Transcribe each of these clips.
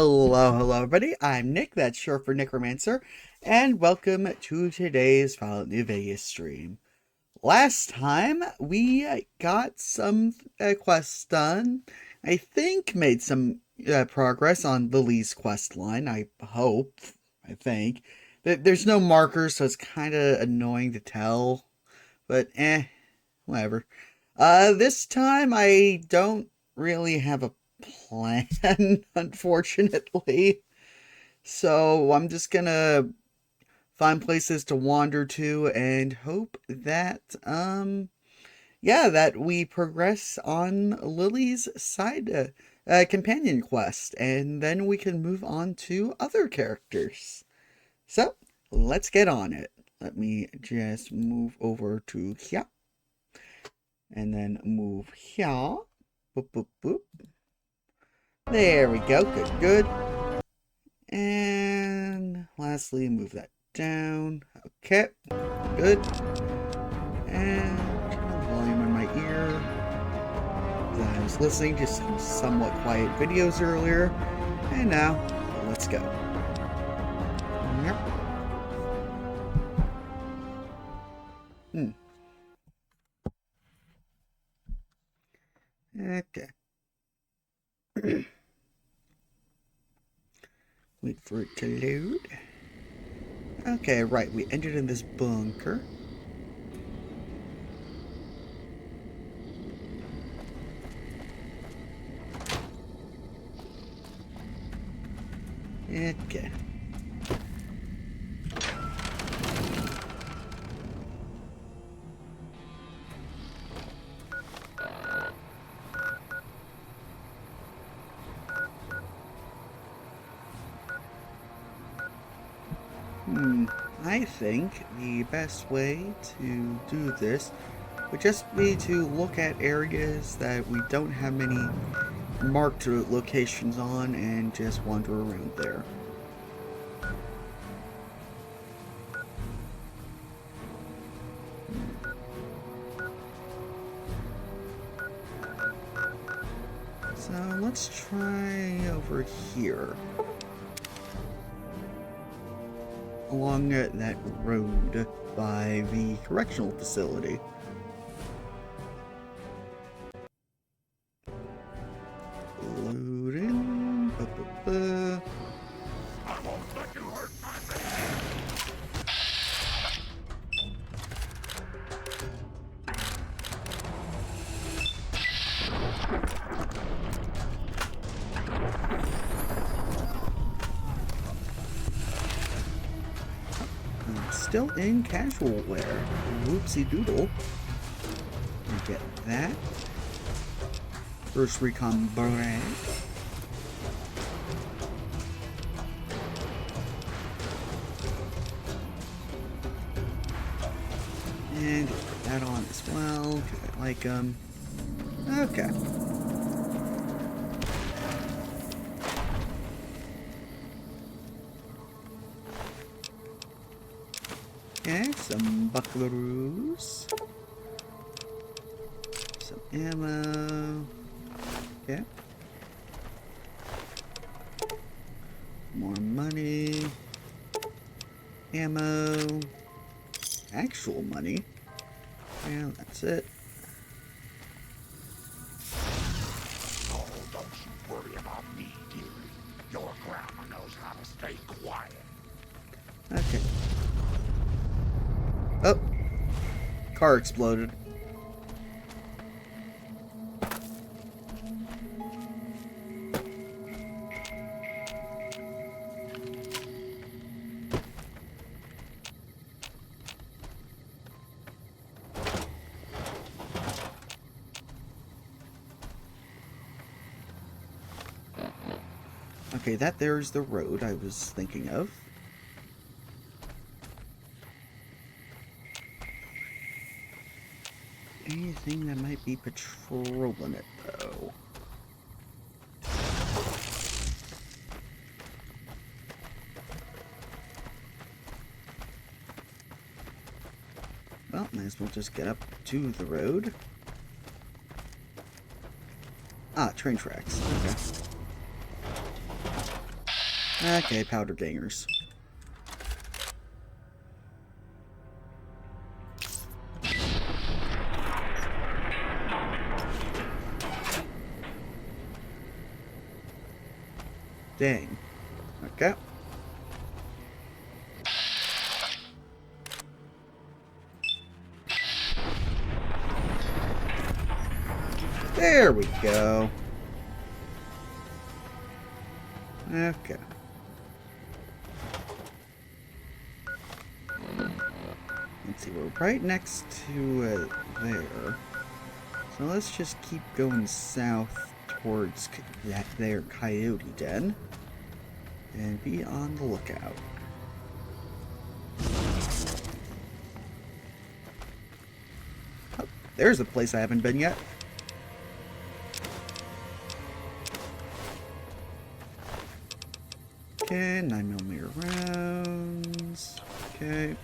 Hello everybody, I'm Nick, that's short for Necromancer, and welcome to today's Fallout New Vegas stream. Last time, we got some quests done. I think made some progress on Lily's quest line, I think. There's no markers, so it's kind of annoying to tell, but whatever. This time I don't really have a plan, unfortunately. So I'm just gonna find places to wander to and hope that, that we progress on Lily's side companion quest, and then we can move on to other characters. So, let's get on it. Let me just move over to here. And then move here. Boop, boop, boop. There we go. Good. And lastly, move that down. Okay. Good. And turn the volume in my ear. I was listening to some somewhat quiet videos earlier. And now, let's go. Yep. Okay. Wait for it to load. Okay, right, we entered in this bunker. Okay. I think the best way to do this would just be to look at areas that we don't have many marked locations on and just wander around there. So let's try over here. Along that road by the correctional facility. Loading. I won't let you hurt my man. Still in casual wear. Whoopsie doodle. We get that. First recon brag. And put that on as well, because I like them. Okay. Okay, some buckaroos. Some ammo. Okay. More money. Ammo. Actual money. Yeah, that's it. Oh, don't you worry about me, dearie. Your grandma knows how to stay quiet. Okay. Oh. Car exploded. Okay, that there's the road I was thinking of. Anything that might be patrolling it, though. Well, might as well just get up to the road. Ah, train tracks. Okay. Okay, powder gangers. Dang. Okay. There we go. Okay. Let's see, we're right next to there. So let's just keep going south towards that there coyote den. And be on the lookout. Oh, there's a place I haven't been yet. Okay, 9mm rounds. Okay.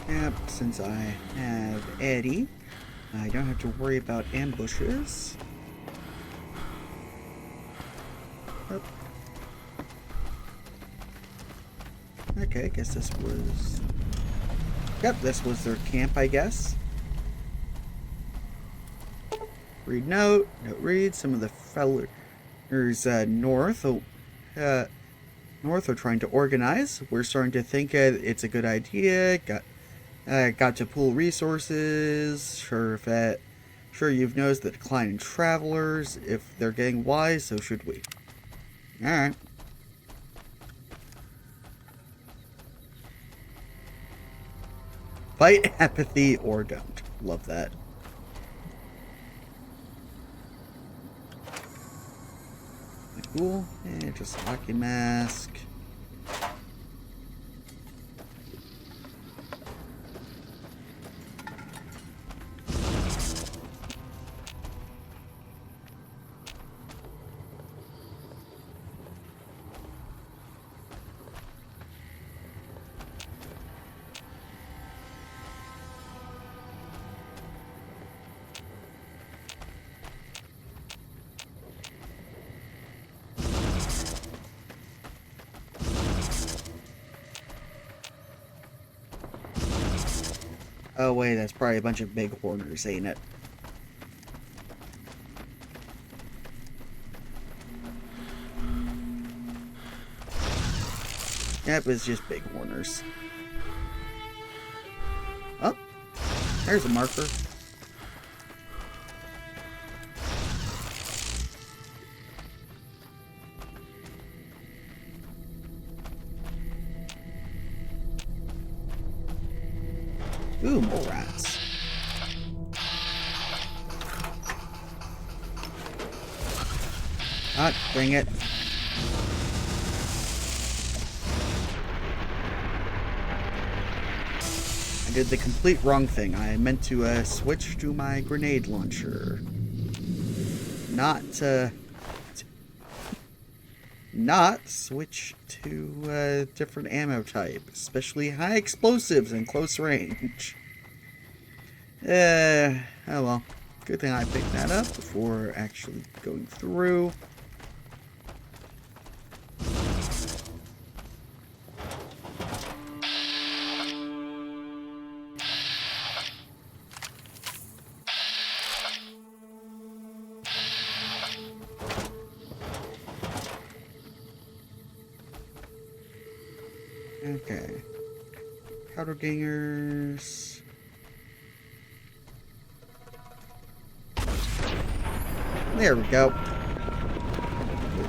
Yep, since I have Eddie, I don't have to worry about ambushes. Yep. Okay, I guess this was... Yep, this was their camp, I guess. Read note. Note read. Some of the fellers north are trying to organize. We're starting to think it's a good idea. Got to pool resources. Sure you've noticed the decline in travelers. If they're getting wise, so should we. Alright. Fight apathy or don't. Love that. Cool. And just hockey mask. Oh wait, that's probably a bunch of big hoarders, ain't it? Yep, it's just big hoarders. Oh, there's a marker. Ooh, more rats. Ah, dang it. I did the complete wrong thing. I meant to switch to my grenade launcher. Not switch to a different ammo type, especially high explosives in close range. Oh well. Good thing I picked that up before actually going through. Okay. Powder gangers. There we go.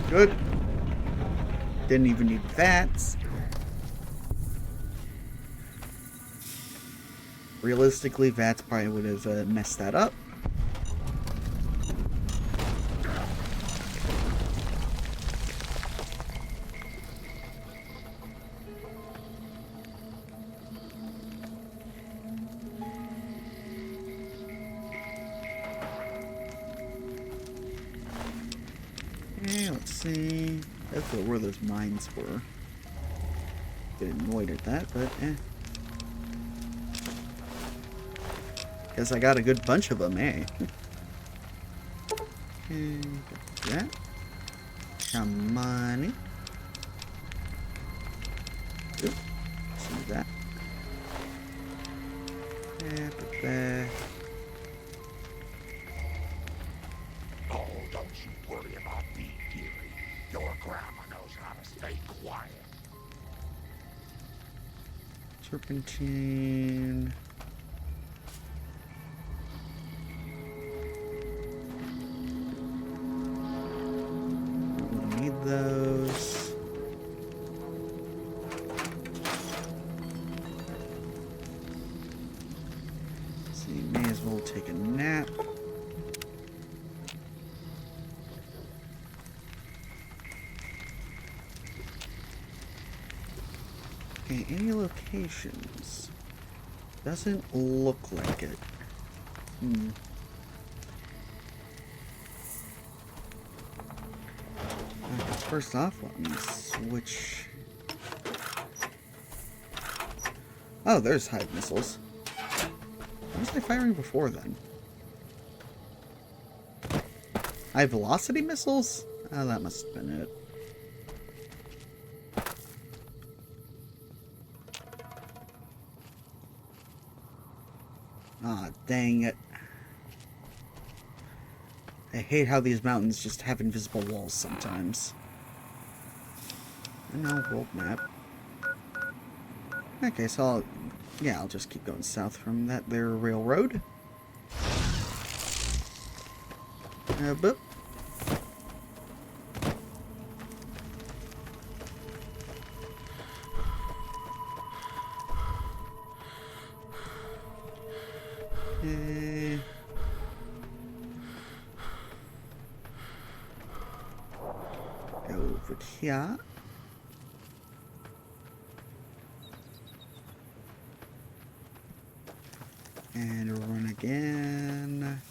Good. Didn't even need VATS. Realistically, VATS probably would have messed that up. Okay, let's see. That's where those mines were. Get annoyed at that, but eh. Guess I got a good bunch of them, eh? Okay, got that. Some money. Oop, see that. Yeah, put that. Oh, don't you worry about me, dearie. Your grandma knows how to stay quiet. Serpentine. Don't need those. So you may as well take a nap. Okay, any locations? Doesn't look like it. Okay, first off, let me switch. Oh, there's hive missiles. What was I firing before then? High velocity missiles? Oh, that must have been it. Ah, dang it. I hate how these mountains just have invisible walls sometimes. And now world map. Okay, so I'll just keep going south from that there railroad. Boop. Over here. And run again.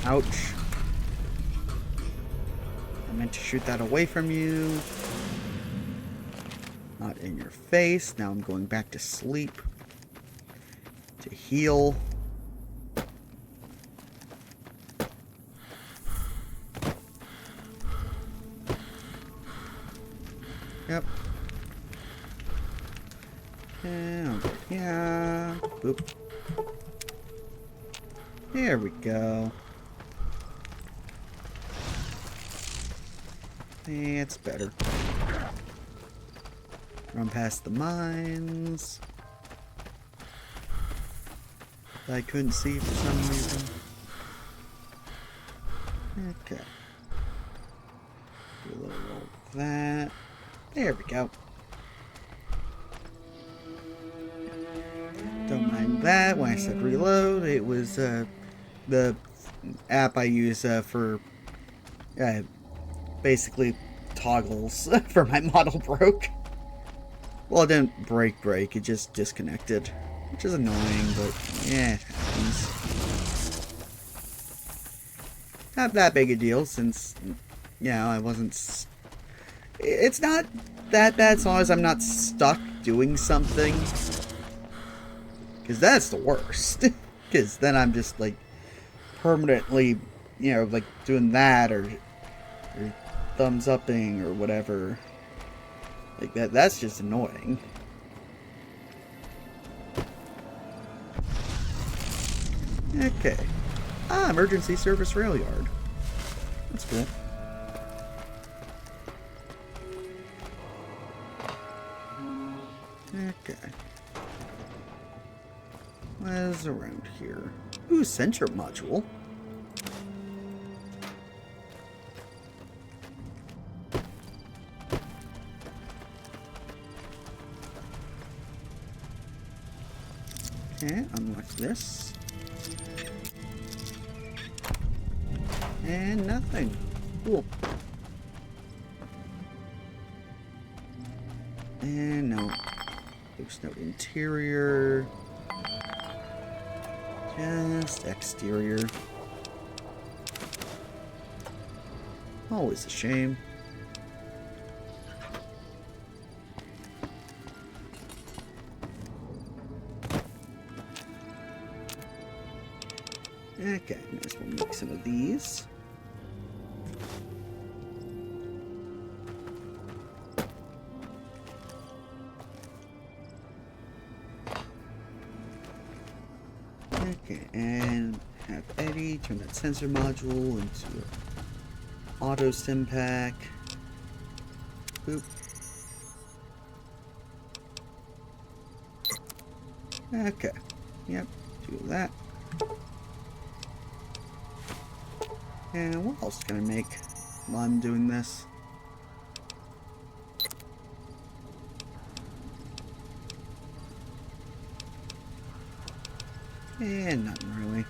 Ouch. I meant to shoot that away from you. Not in your face. Now I'm going back to sleep. To heal. Yep. And over here. Boop. There we go. It's better. Run past the mines. That I couldn't see for some reason. Okay. Do a little roll of that. There we go. Don't mind that. When I said reload, it was the app I use for basically toggles for my model broke. Well, it didn't break, it just disconnected. Which is annoying, but yeah, it happens. Not that big a deal since, you know, I wasn't... It's not that bad as long as I'm not stuck doing something. Because that's the worst. Because then I'm just, like, permanently, you know, like, doing that or thumbs upping or whatever. Like, that's just annoying. Okay. Ah, emergency service rail yard. That's cool. Okay. What is around here? Ooh, sensor module. Okay, unlock this. And nothing. Cool. And no. There's no interior. Just exterior. Always a shame. Okay, might as well make some of these. Okay, and have Eddie turn that sensor module into an auto stim pack. Boop. Okay, yep, do that. And what else can I make while I'm doing this? And nothing really.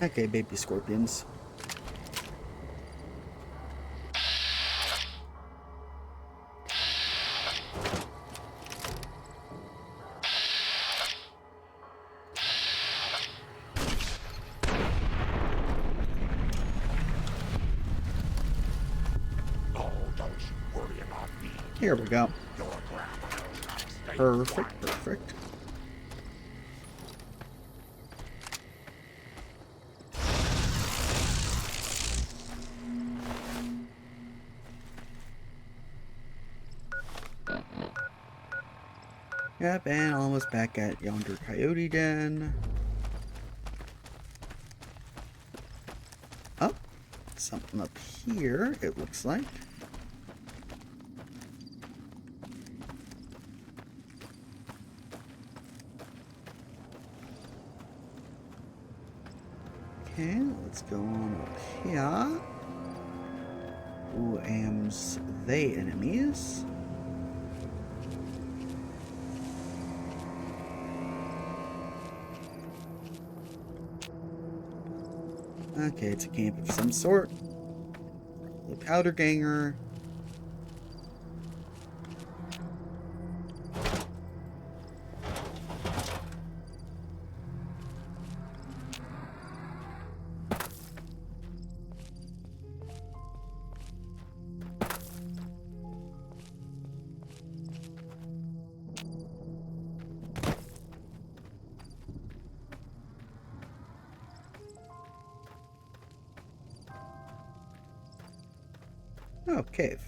Okay, baby scorpions. Here we go. Perfect, perfect. Yep, and almost back at yonder coyote den. Oh, something up here, it looks like. Okay, let's go on up here. Who am's they enemies? Okay, it's a camp of some sort. The powder ganger. Oh, cave.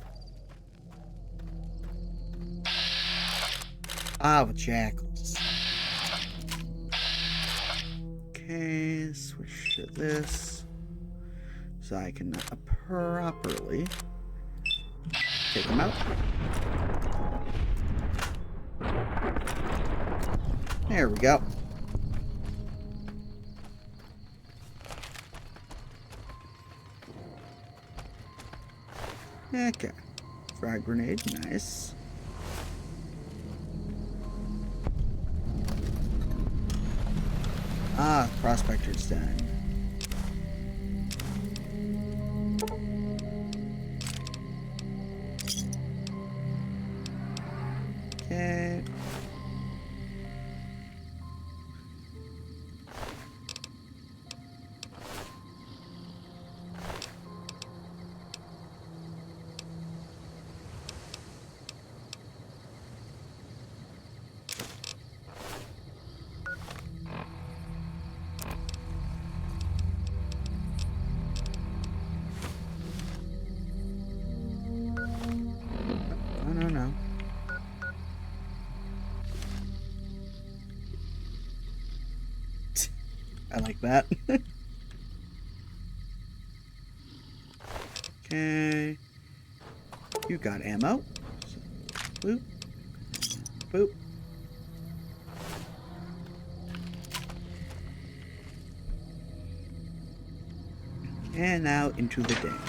Ah, with jackals. Okay, switch to this. So I can properly take them out. There we go. Okay. Frag grenade, nice. Ah, prospector's done. Okay. No. I like that. Okay. You got ammo. So, boop. Boop. And now into the dam.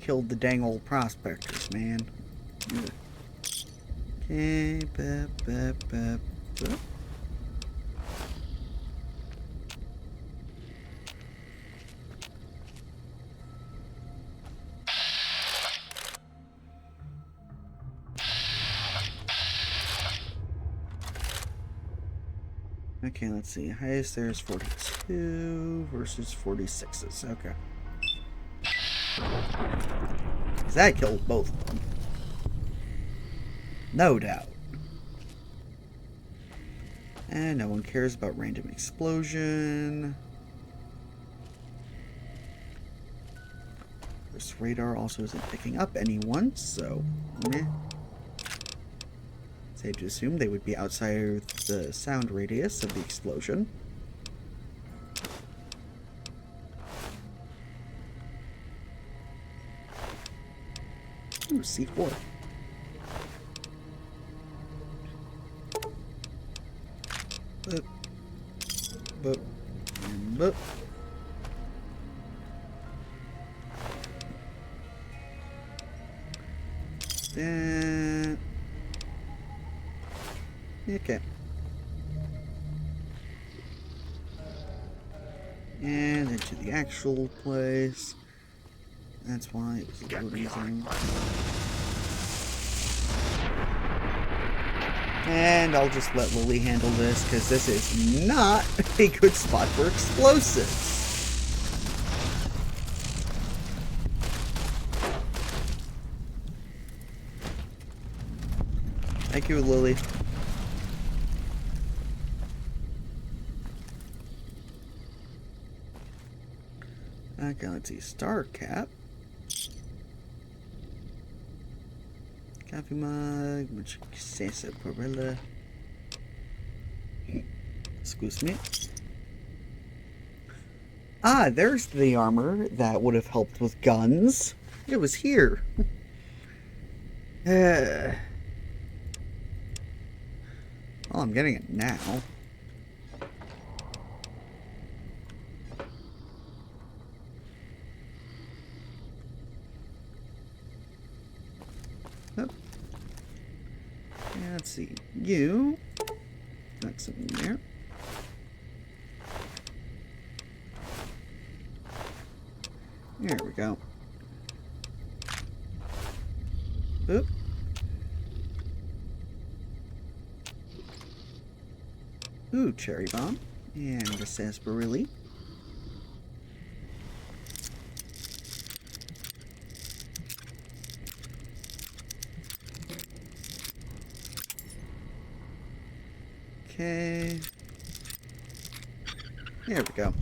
Killed the dang old prospectors, man. Okay, Okay, let's see. Highest there is 42 versus 46s. Okay. Because that killed both of them. No doubt. And no one cares about random explosion. This radar also isn't picking up anyone, so meh. Safe to assume they would be outside the sound radius of the explosion. Ooh, C4. Boop. Boop. And boop. That. Okay. And into the actual place. That's why it was loading zone. And I'll just let Lily handle this, because this is not a good spot for explosives. Thank you, Lily. Okay, let's see. Star Cap. Coffee mug. Much sarsaparilla. Excuse me. Ah, there's the armor that would have helped with guns. It was here. Well, I'm getting it now. Oh. Yeah, let's see. You. That's something there. There we go. Oop. Ooh, cherry bomb. And a sarsaparilla. Okay. There we go.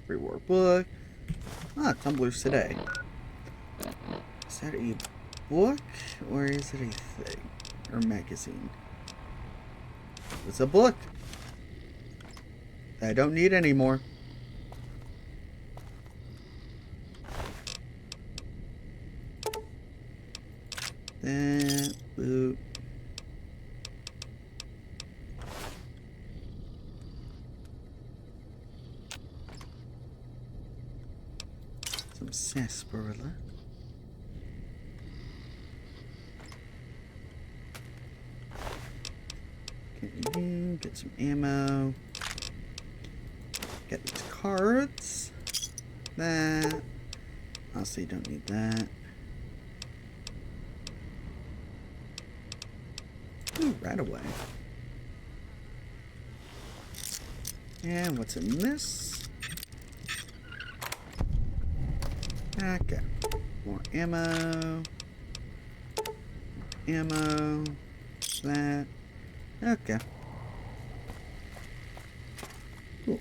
Reward book. Ah, tumblers today. Is that a book or is it a thing? Or magazine? It's a book. I don't need any more. That boot. Some sarsaparilla. Get some ammo. Get these cards. That. Honestly, don't need that. Ooh, right away. And what's in this? Okay. More ammo. Ammo. That. Okay. Cool.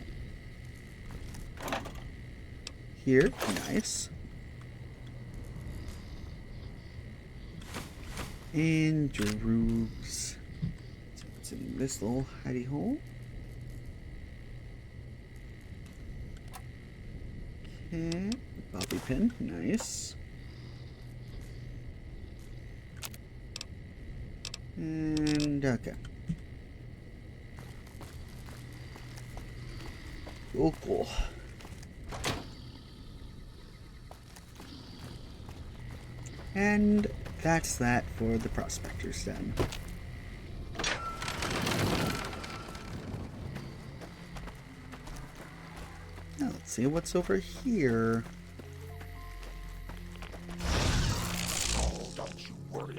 Here, nice. And Jeroogs. What's in this little hidey hole? Okay. Bobby pin, nice. And okay. Cool, cool. And that's that for the prospector's den. Now let's see what's over here.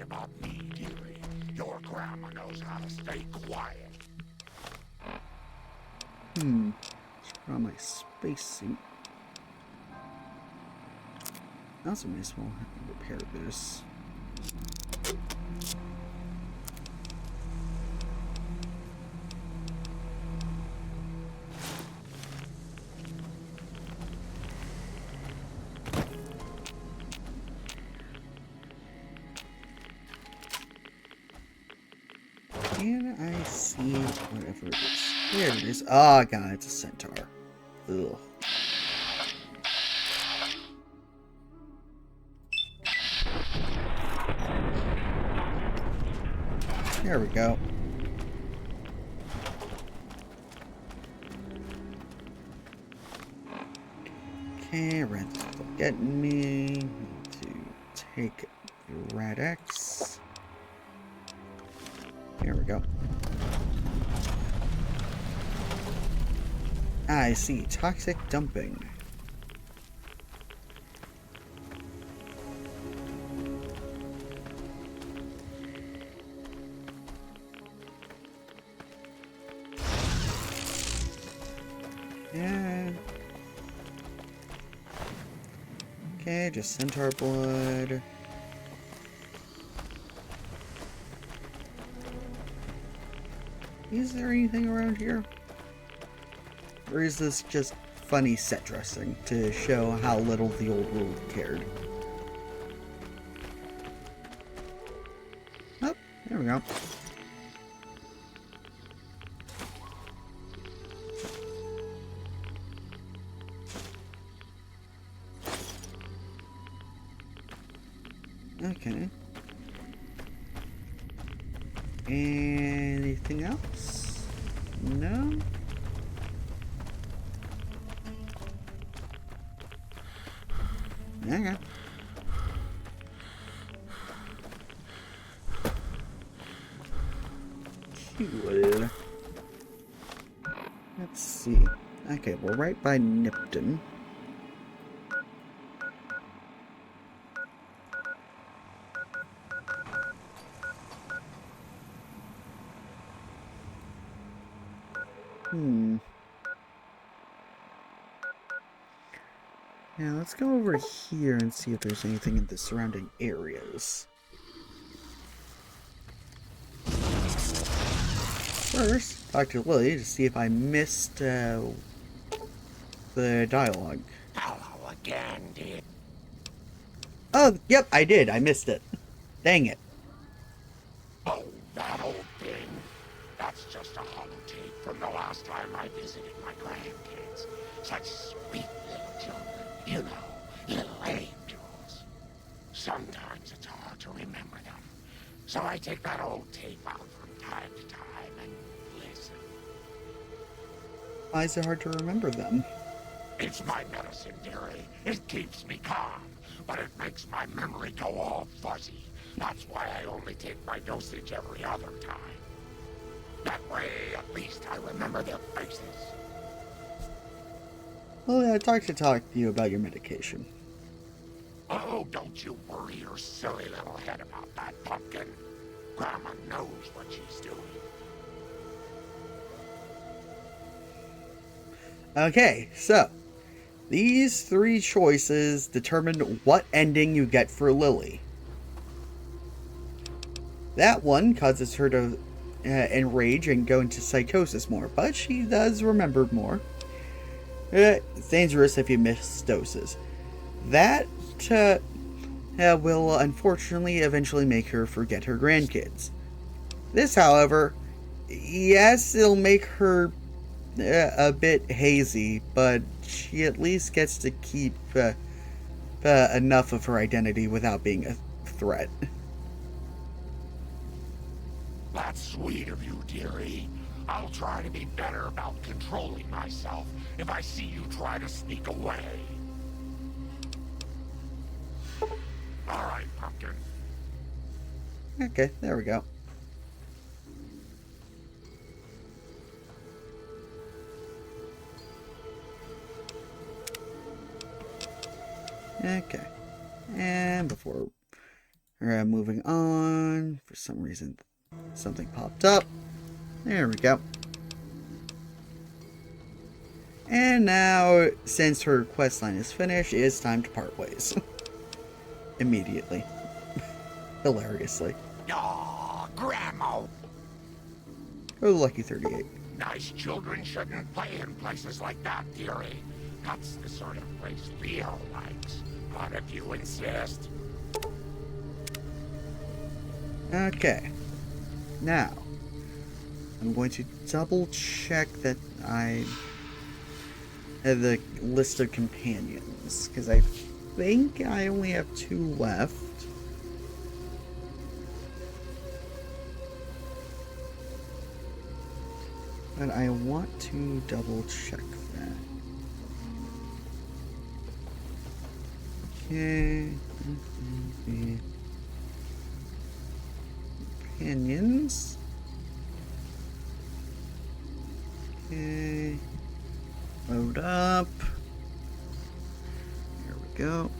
about me, dearie. Your grandma knows how to stay quiet. On my spacesuit. I also may as well repair this. Can I see whatever it is? There it is. Oh god, it's a centaur. Ugh. There we go. Okay, Red's still getting me. Need to take the Red X. There we go. I see. Toxic dumping. Yeah. Okay, just centaur blood. Is there anything around here? Or is this just funny set dressing to show how little the old world cared? Oh, there we go. Okay. Anything else? No? Okay. Cool. Let's see. Okay, we're right by Nipton. Now let's go over here and see if there's anything in the surrounding areas. First, talk to Lily to see if I missed the dialogue. Hello again, dear. Oh, yep, I did. I missed it. Dang it. Oh, that old thing. That's just a holotape from the last time I visited my grandkids. Such sweet little children, you know, little angels. Sometimes it's hard to remember them, so I take that old tape out from time to time and listen. Why is it hard to remember them? It's my medicine, dearie. It keeps me calm, but it makes my memory go all fuzzy. That's why I only take my dosage every other time. That way, at least I remember their faces. Well, yeah, talk to you about your medication. Oh, don't you worry your silly little head about that, pumpkin. Grandma knows what she's doing. Okay, so these three choices determine what ending you get for Lily. That one causes her to enrage and go into psychosis more, but she does remember more. It's dangerous if you miss doses. That will unfortunately eventually make her forget her grandkids. This, however, yes, it'll make her a bit hazy, but she at least gets to keep enough of her identity without being a threat. That's sweet of you, dearie. I'll try to be better about controlling myself if I see you try to sneak away. All right, pumpkin. Okay, there we go. Okay. And before Moving on. For some reason, something popped up. There we go. And now, since her quest line is finished, it is time to part ways. Immediately. Hilariously. Aw, Grandma. Go to Lucky 38. Nice children shouldn't play in places like that, dearie. That's the sort of place Leo likes. But if you insist. Okay. Now, I'm going to double check that I have the list of companions, because I think I only have 2 left. But I want to double check that. Okay. Companions. Okay. Load up. Here we go.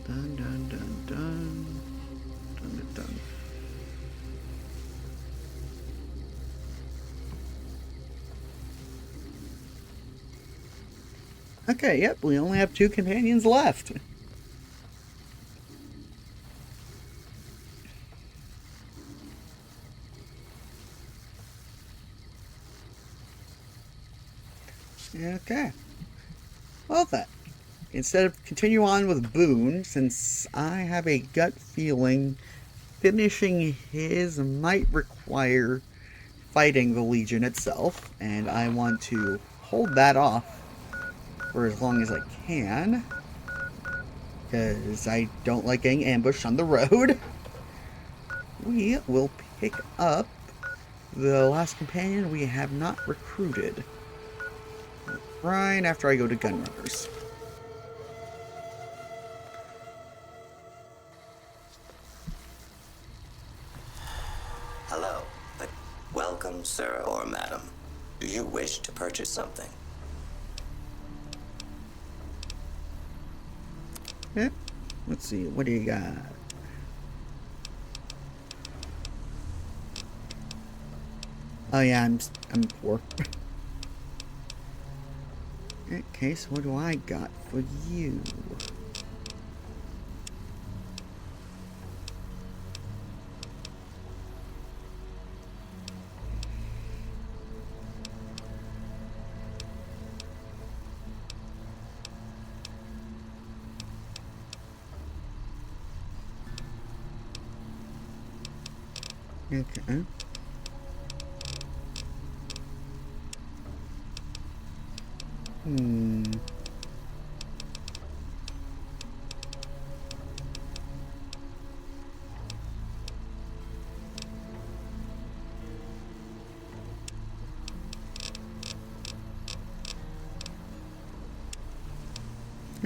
Dun dun dun dun. Dun dun dun. Okay, yep, we only have 2 companions left. Okay. Well then, instead of continue on with Boone, since I have a gut feeling finishing his might require fighting the Legion itself, and I want to hold that off for as long as I can, because I don't like getting ambushed on the road. We will pick up the last companion we have not recruited right after I go to Gunrunners. Hello, welcome, sir or madam. Do you wish to purchase something? Okay, let's see, what do you got? Oh yeah, I'm poor. Okay, so what do I got for you? Okay.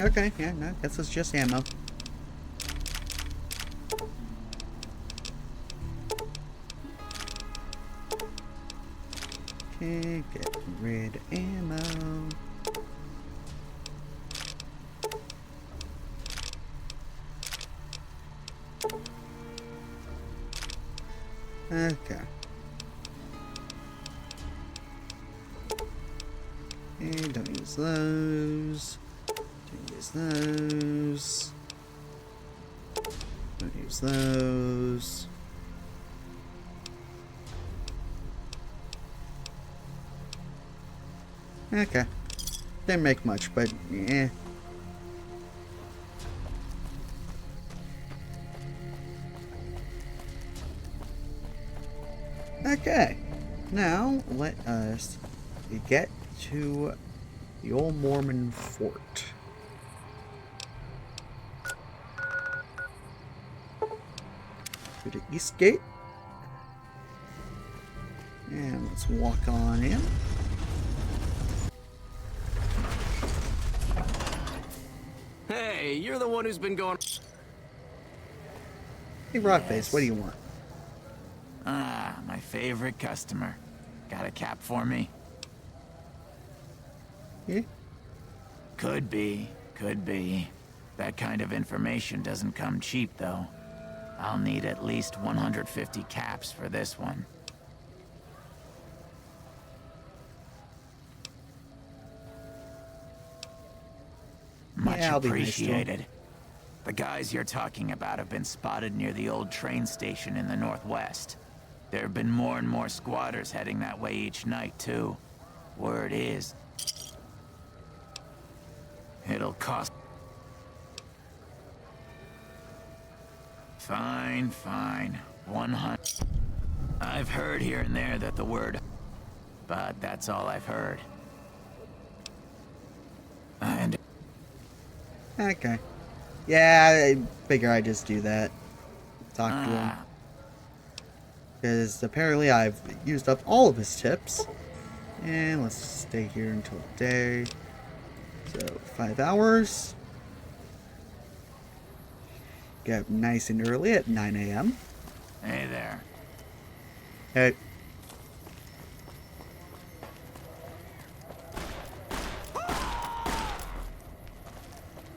Okay, yeah, no, guess it's just ammo. Okay, get rid of ammo. Okay. And don't use those. Don't use those. Don't use those. Okay. Didn't make much, but yeah. Okay. Now let us get to the old Mormon fort. To the east gate. And let's walk on in. Hey, you're the one who's been going... Hey, Rockface, what do you want? Ah, my favorite customer. Got a cap for me? Yeah. Could be. Could be. That kind of information doesn't come cheap, though. I'll need at least 150 caps for this one. Much Yeah, I'll be nice to him. appreciated. The guys you're talking about have been spotted near the old train station in the northwest. There have been more and more squatters heading that way each night, too. Word is, it'll cost... Fine, fine. 100... I've heard here and there that the word... But that's all I've heard. And... Okay. Yeah, I figure I just do that. Talk to him. Because apparently I've used up all of his tips. And let's stay here until day. So, 5 hours. Get up nice and early at 9 a.m. Hey there. Hey.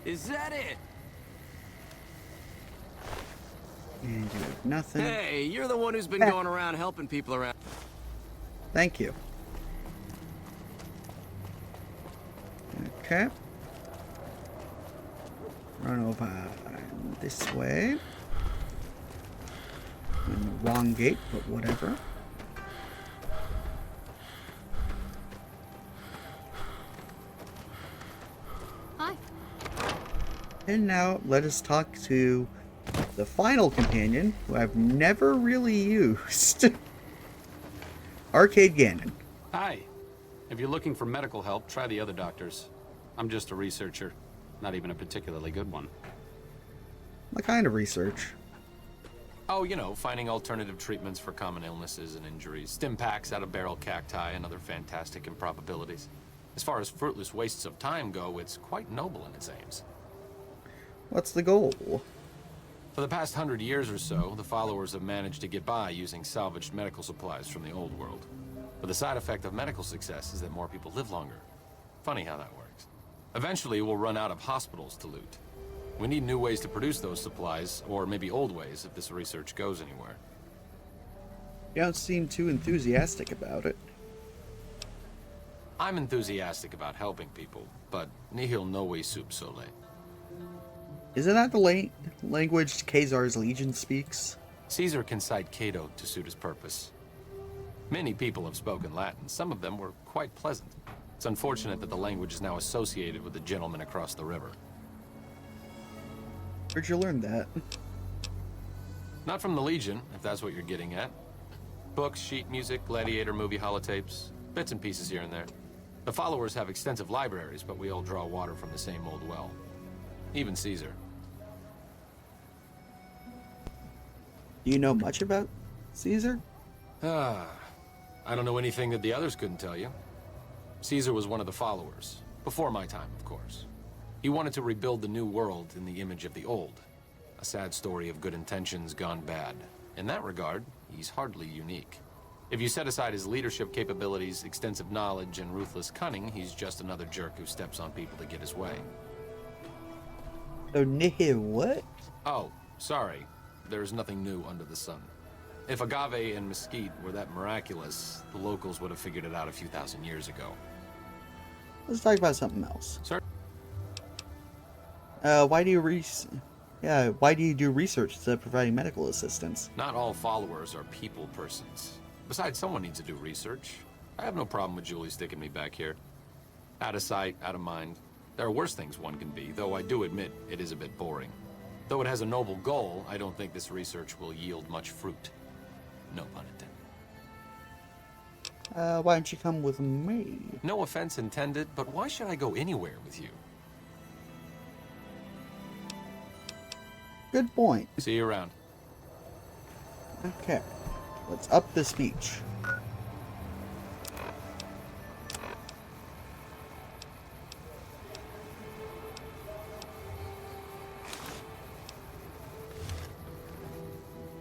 Is that it? And you have nothing. Hey, you're the one who's been going around helping people around. Thank you. Okay. Run over this way. In the wrong gate, but whatever. Hi. And now let us talk to the final companion, who I've never really used. Arcade Gannon. Hi. If you're looking for medical help, try the other doctors. I'm just a researcher, not even a particularly good one. What kind of research? Oh, you know, finding alternative treatments for common illnesses and injuries, stim packs out of barrel cacti, and other fantastic improbabilities. As far as fruitless wastes of time go, it's quite noble in its aims. What's the goal? For the past 100 years or so, the followers have managed to get by using salvaged medical supplies from the old world. But the side effect of medical success is that more people live longer. Funny how that works. Eventually, we'll run out of hospitals to loot. We need new ways to produce those supplies, or maybe old ways if this research goes anywhere. You don't seem too enthusiastic about it. I'm enthusiastic about helping people, but nihil novi sub sole. Isn't that the language Khazar's Legion speaks? Caesar can cite Cato to suit his purpose. Many people have spoken Latin. Some of them were quite pleasant. It's unfortunate that the language is now associated with the gentleman across the river. Where'd you learn that? Not from the Legion, if that's what you're getting at. Books, sheet music, gladiator movie holotapes, bits and pieces here and there. The followers have extensive libraries, but we all draw water from the same old well. Even Caesar. Do you know much about Caesar? I don't know anything that the others couldn't tell you. Caesar was one of the followers. Before my time, of course. He wanted to rebuild the new world in the image of the old. A sad story of good intentions gone bad. In that regard, he's hardly unique. If you set aside his leadership capabilities, extensive knowledge, and ruthless cunning, he's just another jerk who steps on people to get his way. Oh, nihil what? Oh, sorry. There's nothing new under the sun. If agave and mesquite were that miraculous, the locals would have figured it out a few thousand years ago. Let's talk about something else. Sir? Why do you do research instead of providing medical assistance? Not all followers are people persons. Besides, someone needs to do research. I have no problem with Julie sticking me back here. Out of sight, out of mind. There are worse things one can be, though I do admit it is a bit boring. Though it has a noble goal, I don't think this research will yield much fruit. No pun intended. Why don't you come with me? No offense intended, but why should I go anywhere with you? Good point. See you around. Okay, let's up the speech.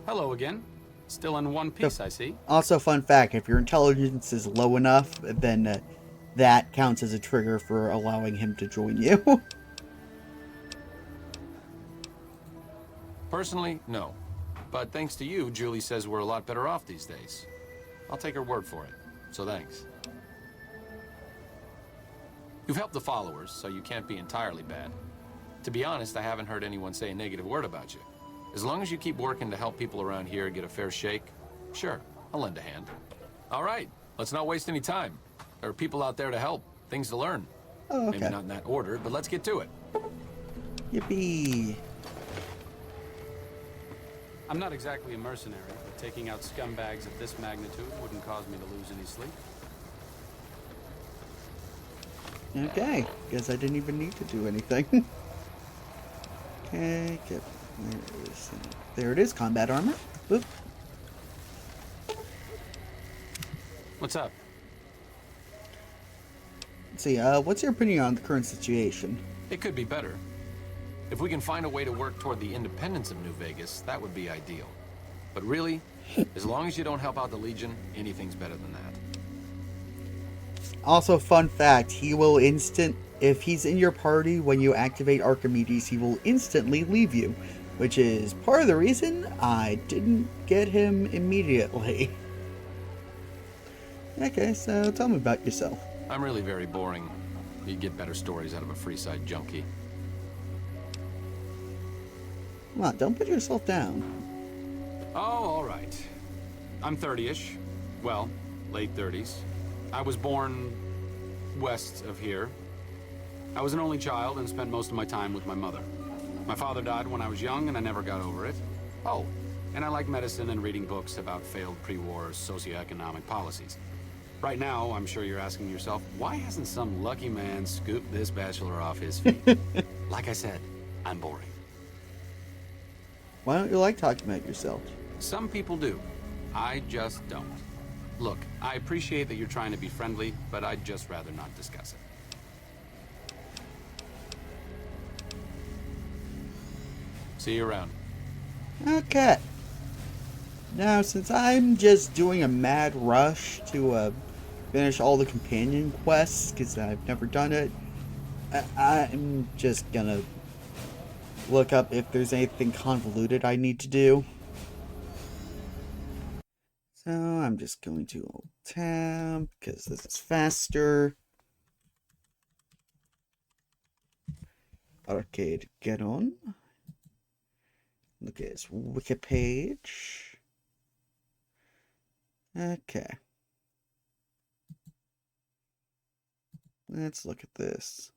Hello again. Still in one piece, I see. Also, fun fact, if your intelligence is low enough, then that counts as a trigger for allowing him to join you. Personally, no. But thanks to you, Julie says we're a lot better off these days. I'll take her word for it, so thanks. You've helped the followers, so you can't be entirely bad. To be honest, I haven't heard anyone say a negative word about you. As long as you keep working to help people around here get a fair shake, sure, I'll lend a hand. All right, let's not waste any time. There are people out there to help, things to learn. Oh, okay. Maybe not in that order, but let's get to it. Yippee. I'm not exactly a mercenary, but taking out scumbags of this magnitude wouldn't cause me to lose any sleep. Okay, guess I didn't even need to do anything. Okay, there it is, combat armor. Oop. What's up? Let's see, what's your opinion on the current situation? It could be better. If we can find a way to work toward the independence of New Vegas, that would be ideal. But really, as long as you don't help out the Legion, anything's better than that. Also, fun fact, if he's in your party when you activate Archimedes, he will instantly leave you, which is part of the reason I didn't get him immediately. Okay, so tell me about yourself. I'm really very boring. You'd get better stories out of a Freeside junkie. Come on, don't put yourself down. Oh, all right. I'm 30-ish. Well, late 30s. I was born west of here. I was an only child and spent most of my time with my mother. My father died when I was young and I never got over it. Oh, and I like medicine and reading books about failed pre-war socioeconomic policies. Right now, I'm sure you're asking yourself, why hasn't some lucky man scooped this bachelor off his feet? Like I said, I'm boring. Why don't you like talking about yourself? Some people do. I just don't. Look, I appreciate that you're trying to be friendly, but I'd just rather not discuss it. See you around. Okay. Now, since I'm just doing a mad rush to finish all the companion quests, because I've never done it, I'm just gonna look up if there's anything convoluted I need to do. So I'm just going to Alt Tab, because this is faster. Arcade, get on. Look at his wiki page. Okay. Let's look at this.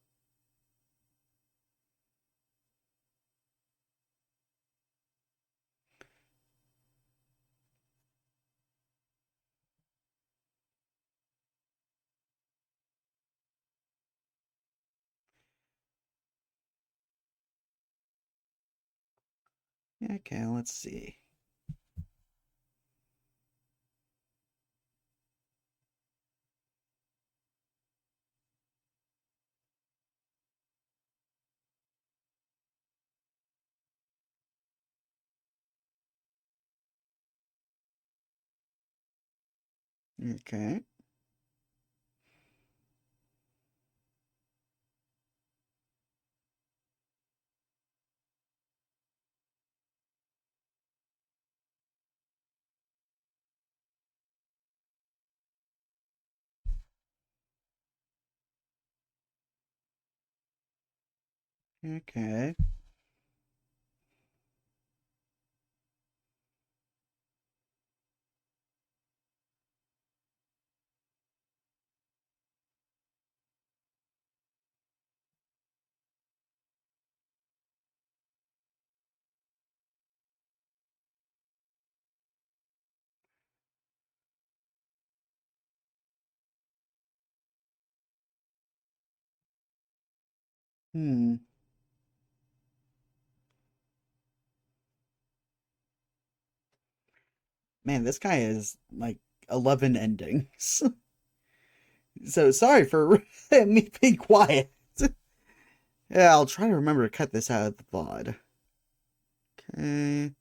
Okay, let's see. Okay. Okay. Hmm. Man, this guy is like 11 endings. So sorry for me being quiet. Yeah, I'll try to remember to cut this out of the VOD. Okay.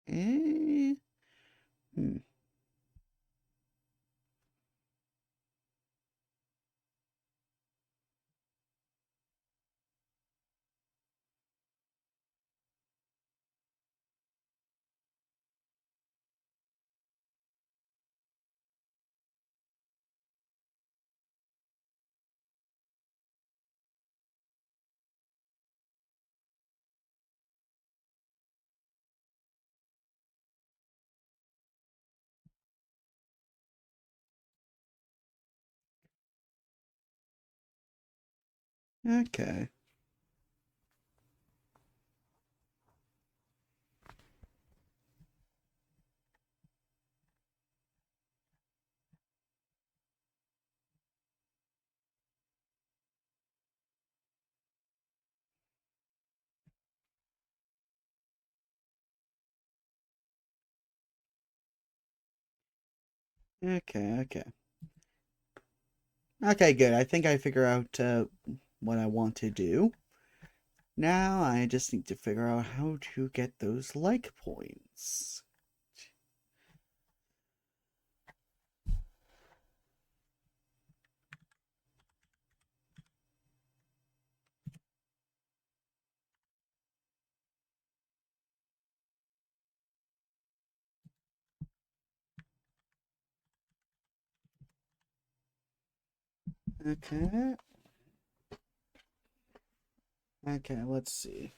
Eh? Hmm. Okay. Okay, okay. Okay, good. I think I figure out what I want to do. Now I just need to figure out how to get those like points. Okay. Okay, let's see.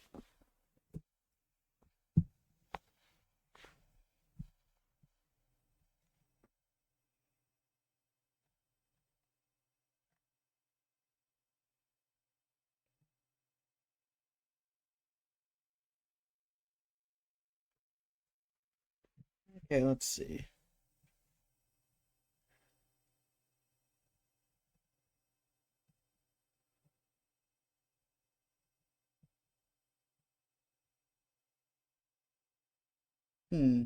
Okay, let's see. Hmm.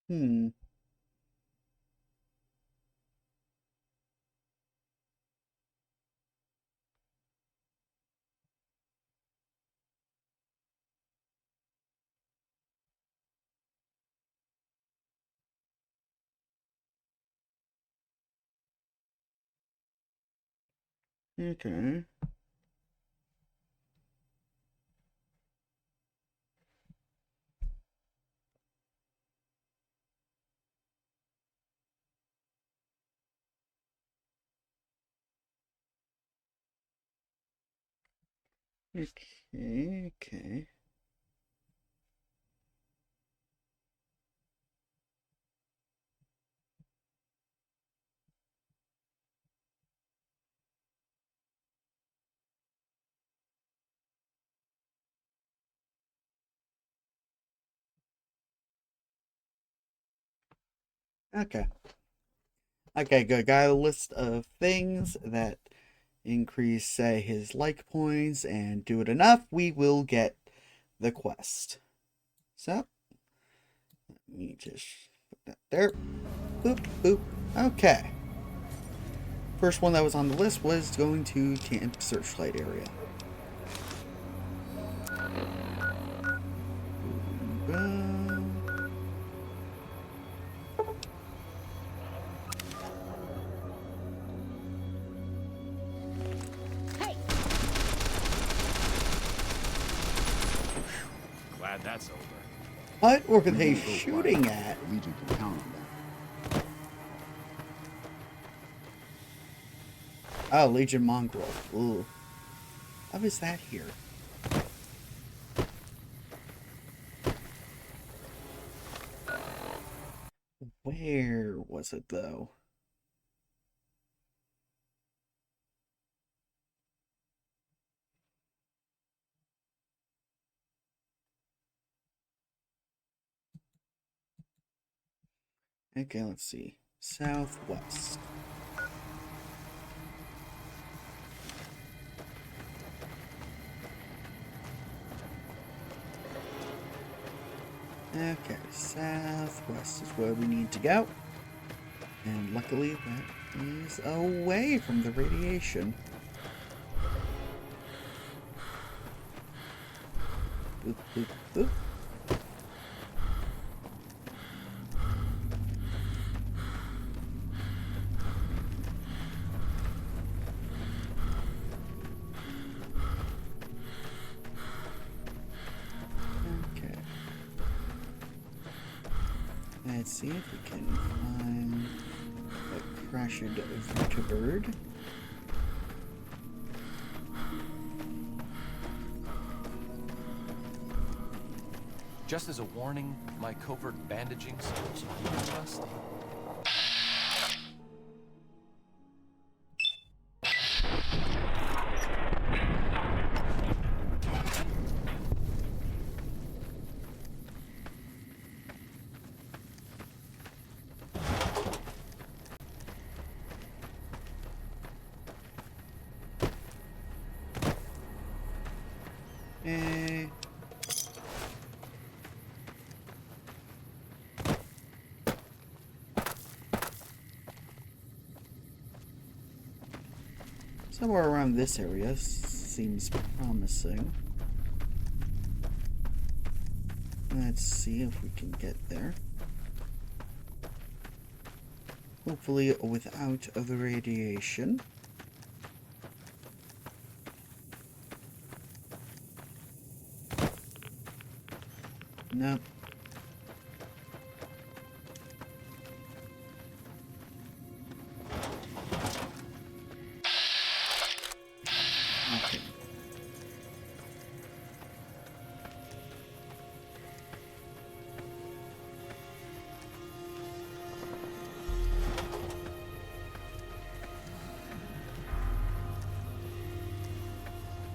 Hmm. Okay. Okay, okay. Okay. Okay, good. Got a list of things that increase, say, his like points, and do it enough, we will get the quest. So, let me just put that there. Boop, boop. Okay. First one that was on the list was going to Camp Searchlight area. Glad that's over. What were they shooting at? The Legion can count on that. Oh, Legion Mongrel. Ooh. How is that here? Where was it, though? Okay, let's see. Southwest. Okay, southwest is where we need to go. And luckily that is away from the radiation. Boop, boop, boop. Okay. Let's see if we can find a crashed vertibird. Just as a warning, my covert bandaging skills are pretty rusty. Eh. Somewhere around this area seems promising. Let's see if we can get there. Hopefully without the radiation. Nope. Okay.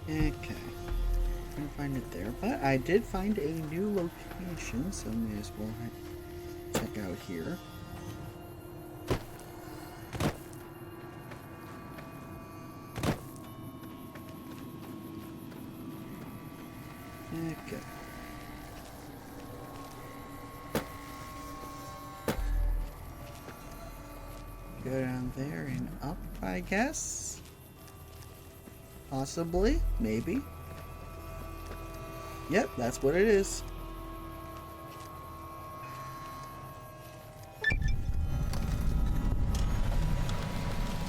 Okay. Couldn't find it there, but I did find a new location, so may as well check out here. Okay. Go down there and up, I guess. Possibly, maybe. Yep, that's what it is.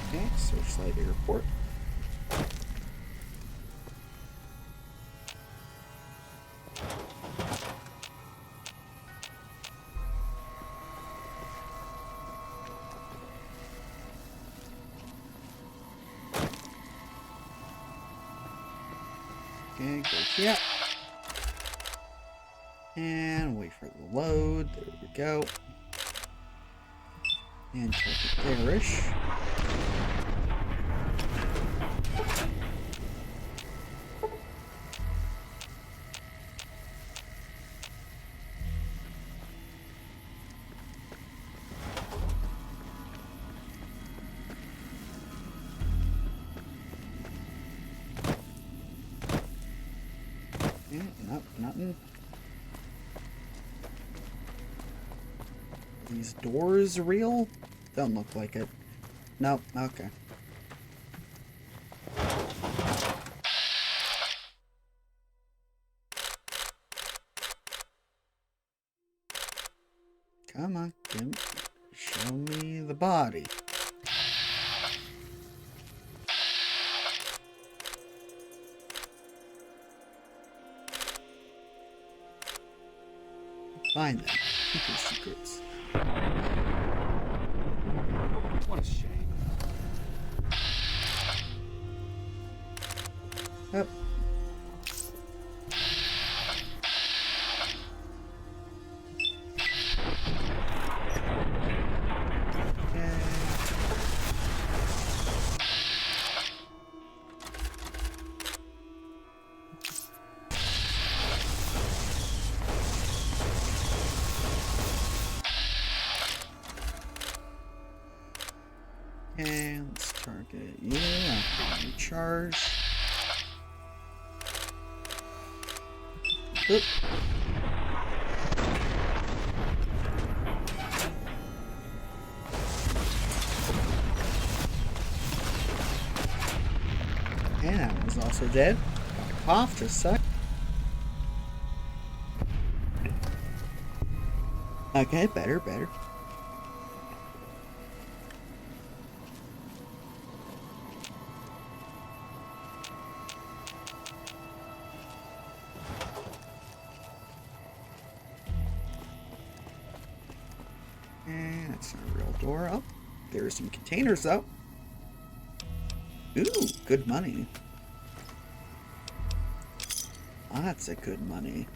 Okay, Searchlight Airport. Okay, go here. And wait for the load. There we go. And check the garish. Yeah, nope, nothing. These doors real? Don't look like it. Nope, okay. Come on, show me the body. Find them. Keep your secrets. What a shame. Yep. And let's target you. Recharge. Oop. That one's also dead. Got a cough, just a sec. Okay, better. And that's not a real door. Oh, there are some containers though. Ooh, good money. Lots of good money.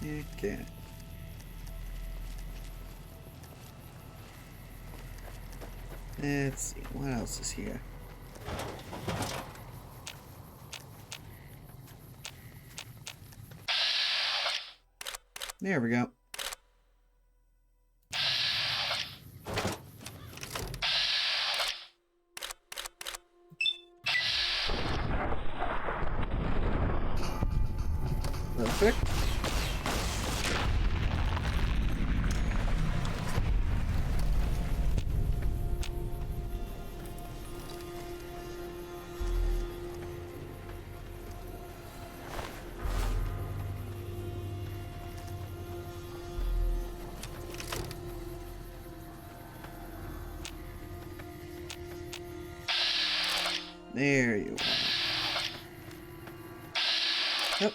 Okay. Let's see, what else is here? There we go. Perfect. There you are. Yep.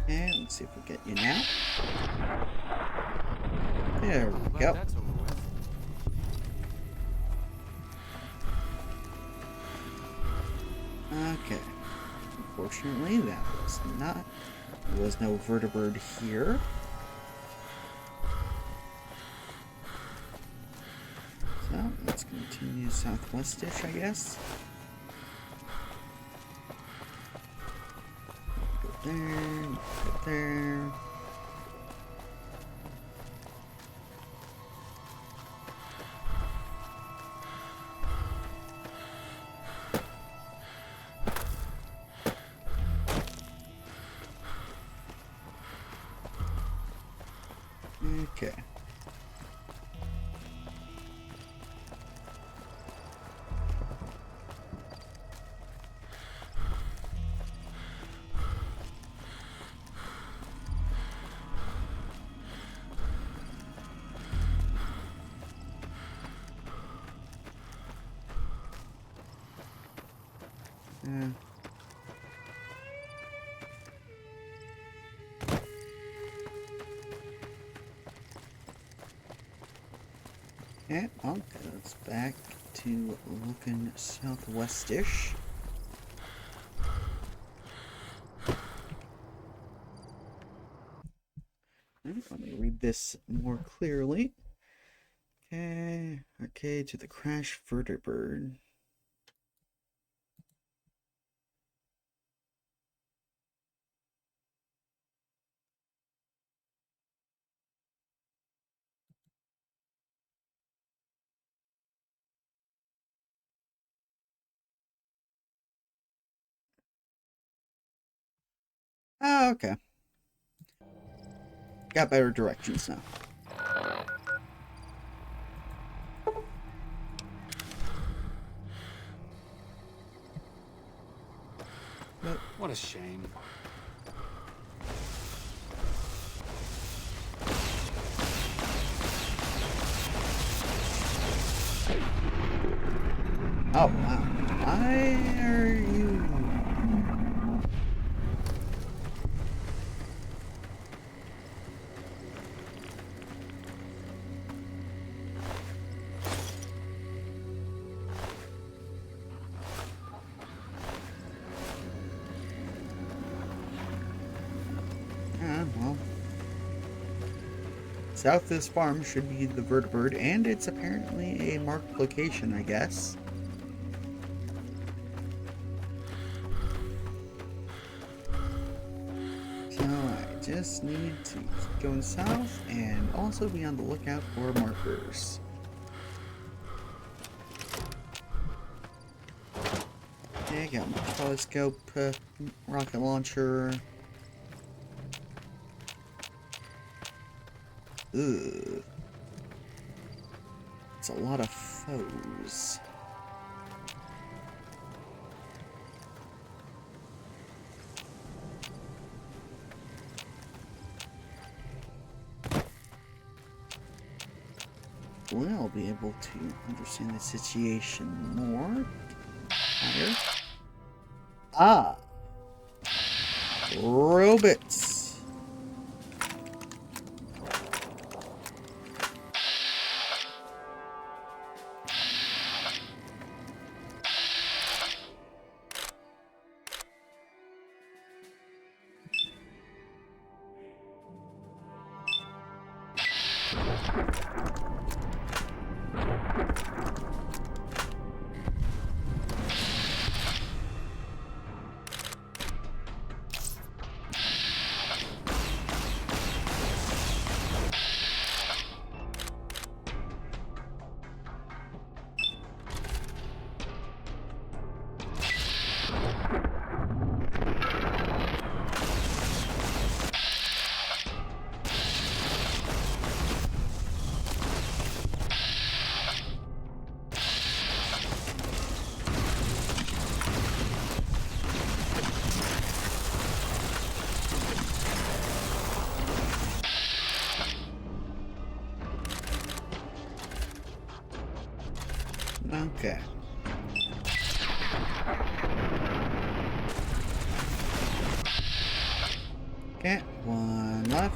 And let's see if we get you now. There we go. That's over with. Okay. Unfortunately, that was not. There was no vertibird here. So let's continue southwestish, I guess. Go there, go there. Okay. Yeah. Okay, well, goes back to looking southwestish. Let me read this more clearly. Okay, to the crash vertibird. Oh, okay. Got better directions now. What a shame. Oh, wow. Why are you... well... South of this farm should be the vertibird, and it's apparently a marked location, I guess. So I just need to keep going south and also be on the lookout for markers. Okay, got my telescope, rocket launcher. Ugh. It's a lot of foes. We'll be able to understand the situation more. Higher. Ah! Robots! Okay. Okay, one left.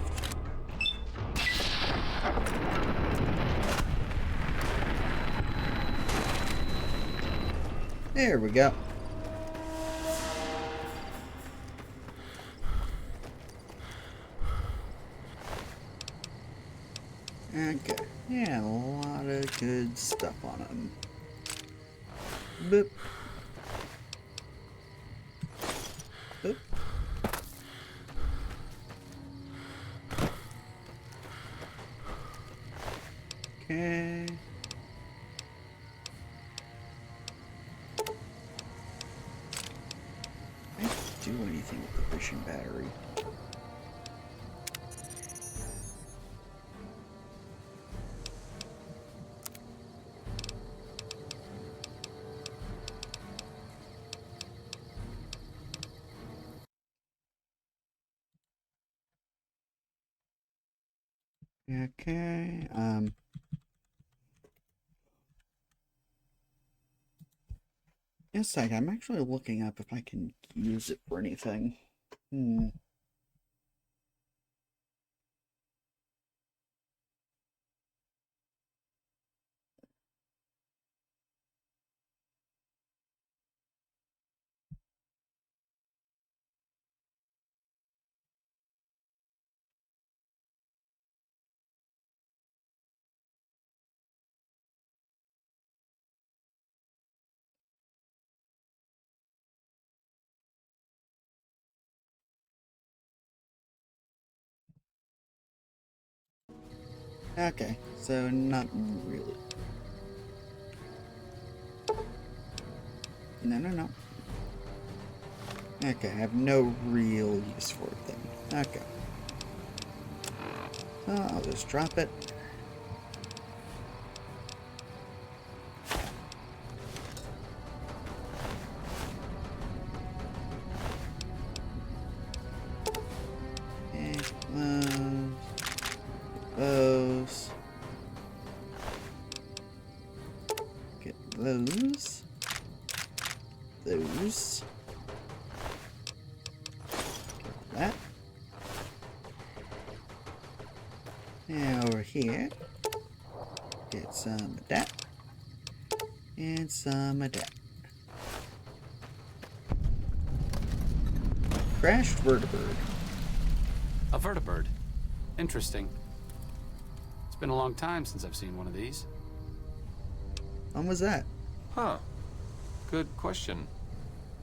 There we go. Okay. Yeah, a lot of good stuff on him. Boop. Boop. Okay. I can't do anything with the vision battery. Okay, in a sec, I'm actually looking up if I can use it for anything. Okay, so not really. No. Okay, I have no real use for it then. Okay. So I'll just drop it. Okay, those. Get those. Those. Get that. And over here, get some of that. And some of that. Crashed vertibird. A vertibird. Interesting. It's been a long time since I've seen one of these. When was that? Huh. Good question.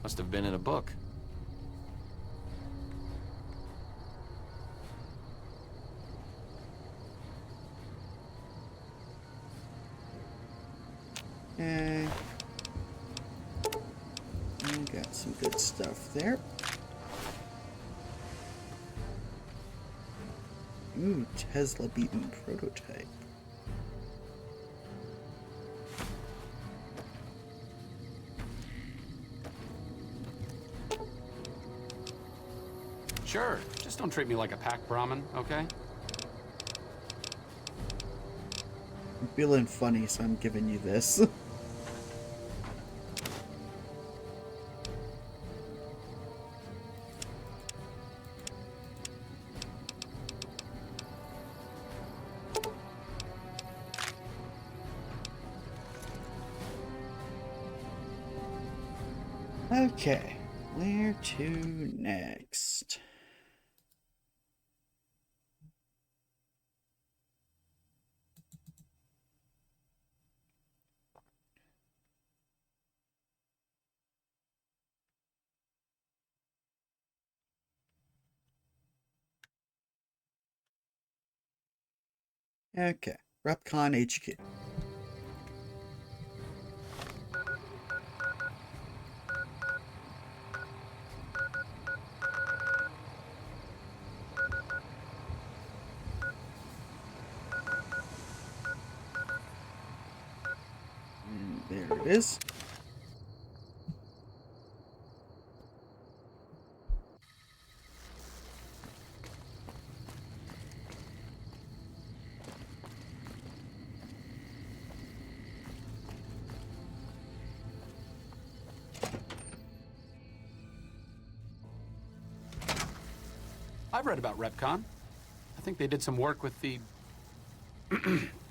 Must have been in a book. Okay. got some good stuff there. Ooh, Tesla beaten prototype. Sure, just don't treat me like a pack Brahmin, okay? I'm feeling funny, so I'm giving you this. Okay, where to next? Okay, Repcon HQ. And there it is. I've read about Repcon. I think they did some work with the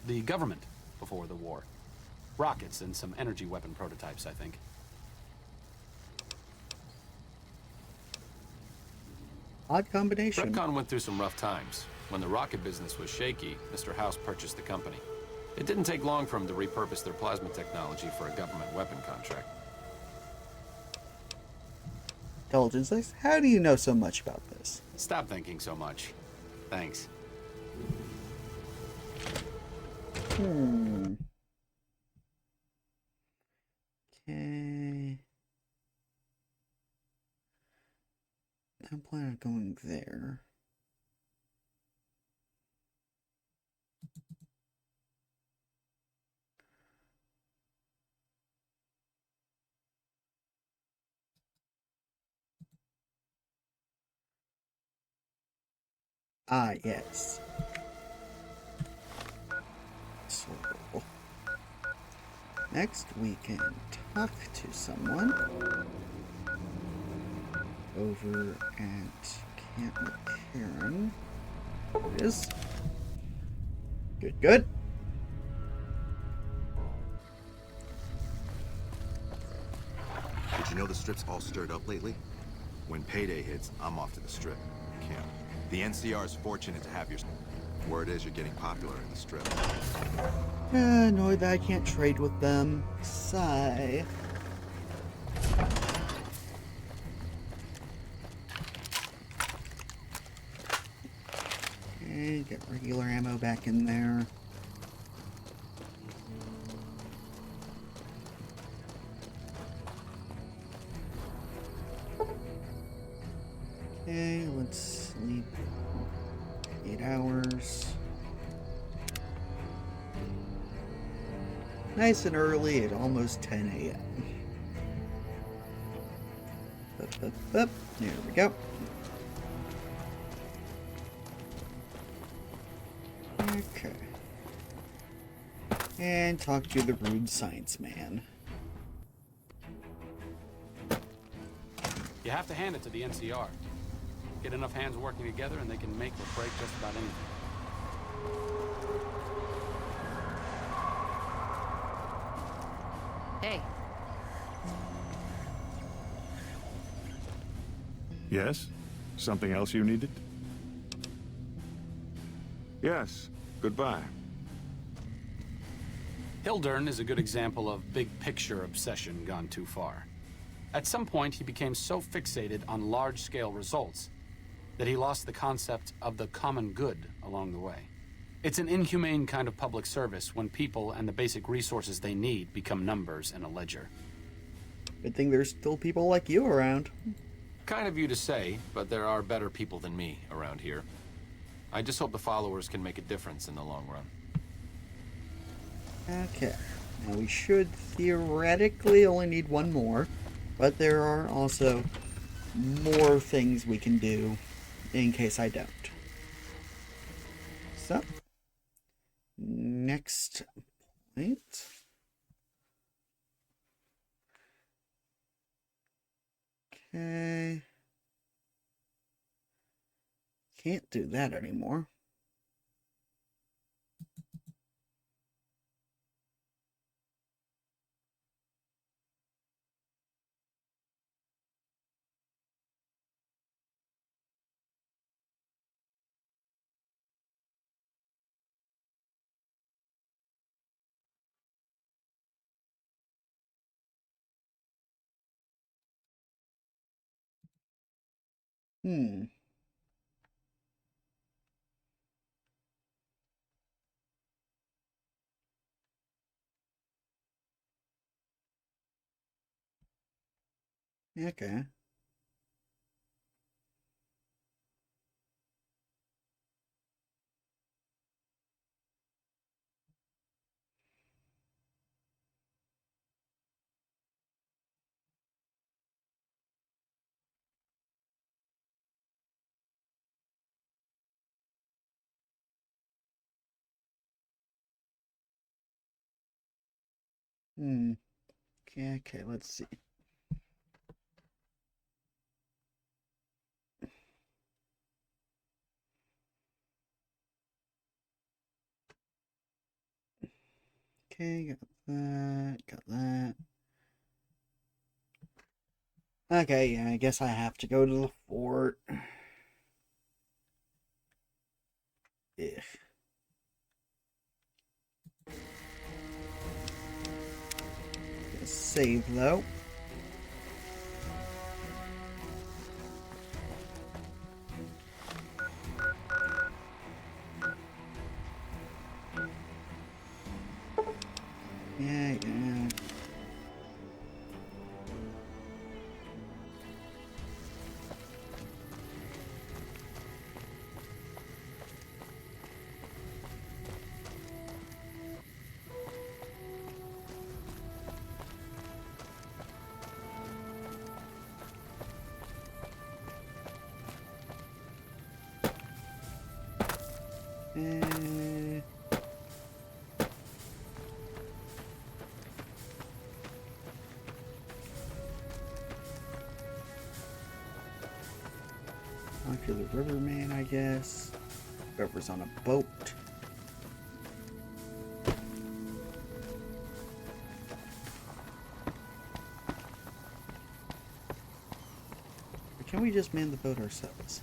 the government before the war. Rockets and some energy weapon prototypes, I think. Odd combination. Repcon went through some rough times. When the rocket business was shaky, Mr. House purchased the company. It didn't take long for him to repurpose their plasma technology for a government weapon contract. Intelligence, how do you know so much about this? Stop thinking so much. Thanks. Okay. I'm planning on going there. Ah, yes. So, next we can talk to someone over at Camp McCarran. There it is. Good, good. Did you know the strip's all stirred up lately? When payday hits, I'm off to the strip. Camp. The NCR is fortunate to have your... Word is you're getting popular in the strip. Annoyed that I can't trade with them. Sigh. Okay, get regular ammo back in there. Okay, let's sleep 8 hours. Nice and early at almost 10 a.m. There we go. Okay. And talk to the rude science man. You have to hand it to the NCR. Get enough hands working together and they can make or break just about anything. Hey. Yes? Something else you needed? Yes. Goodbye. Hildern is a good example of big picture obsession gone too far. At some point, he became so fixated on large-scale results that he lost the concept of the common good along the way. It's an inhumane kind of public service when people and the basic resources they need become numbers in a ledger. Good thing there's still people like you around. Kind of you to say, but there are better people than me around here. I just hope the followers can make a difference in the long run. Okay. Now we should theoretically only need one more, but there are also more things we can do in case I don't. So, next point. Okay. Can't do that anymore. Hmm. Okay. Hmm. Okay, let's see. Okay, got that. Okay, yeah, I guess I have to go to the fort. Ugh. Save though. Yeah. Talk to the riverman, I guess. Whoever's on a boat. Or can we just man the boat ourselves?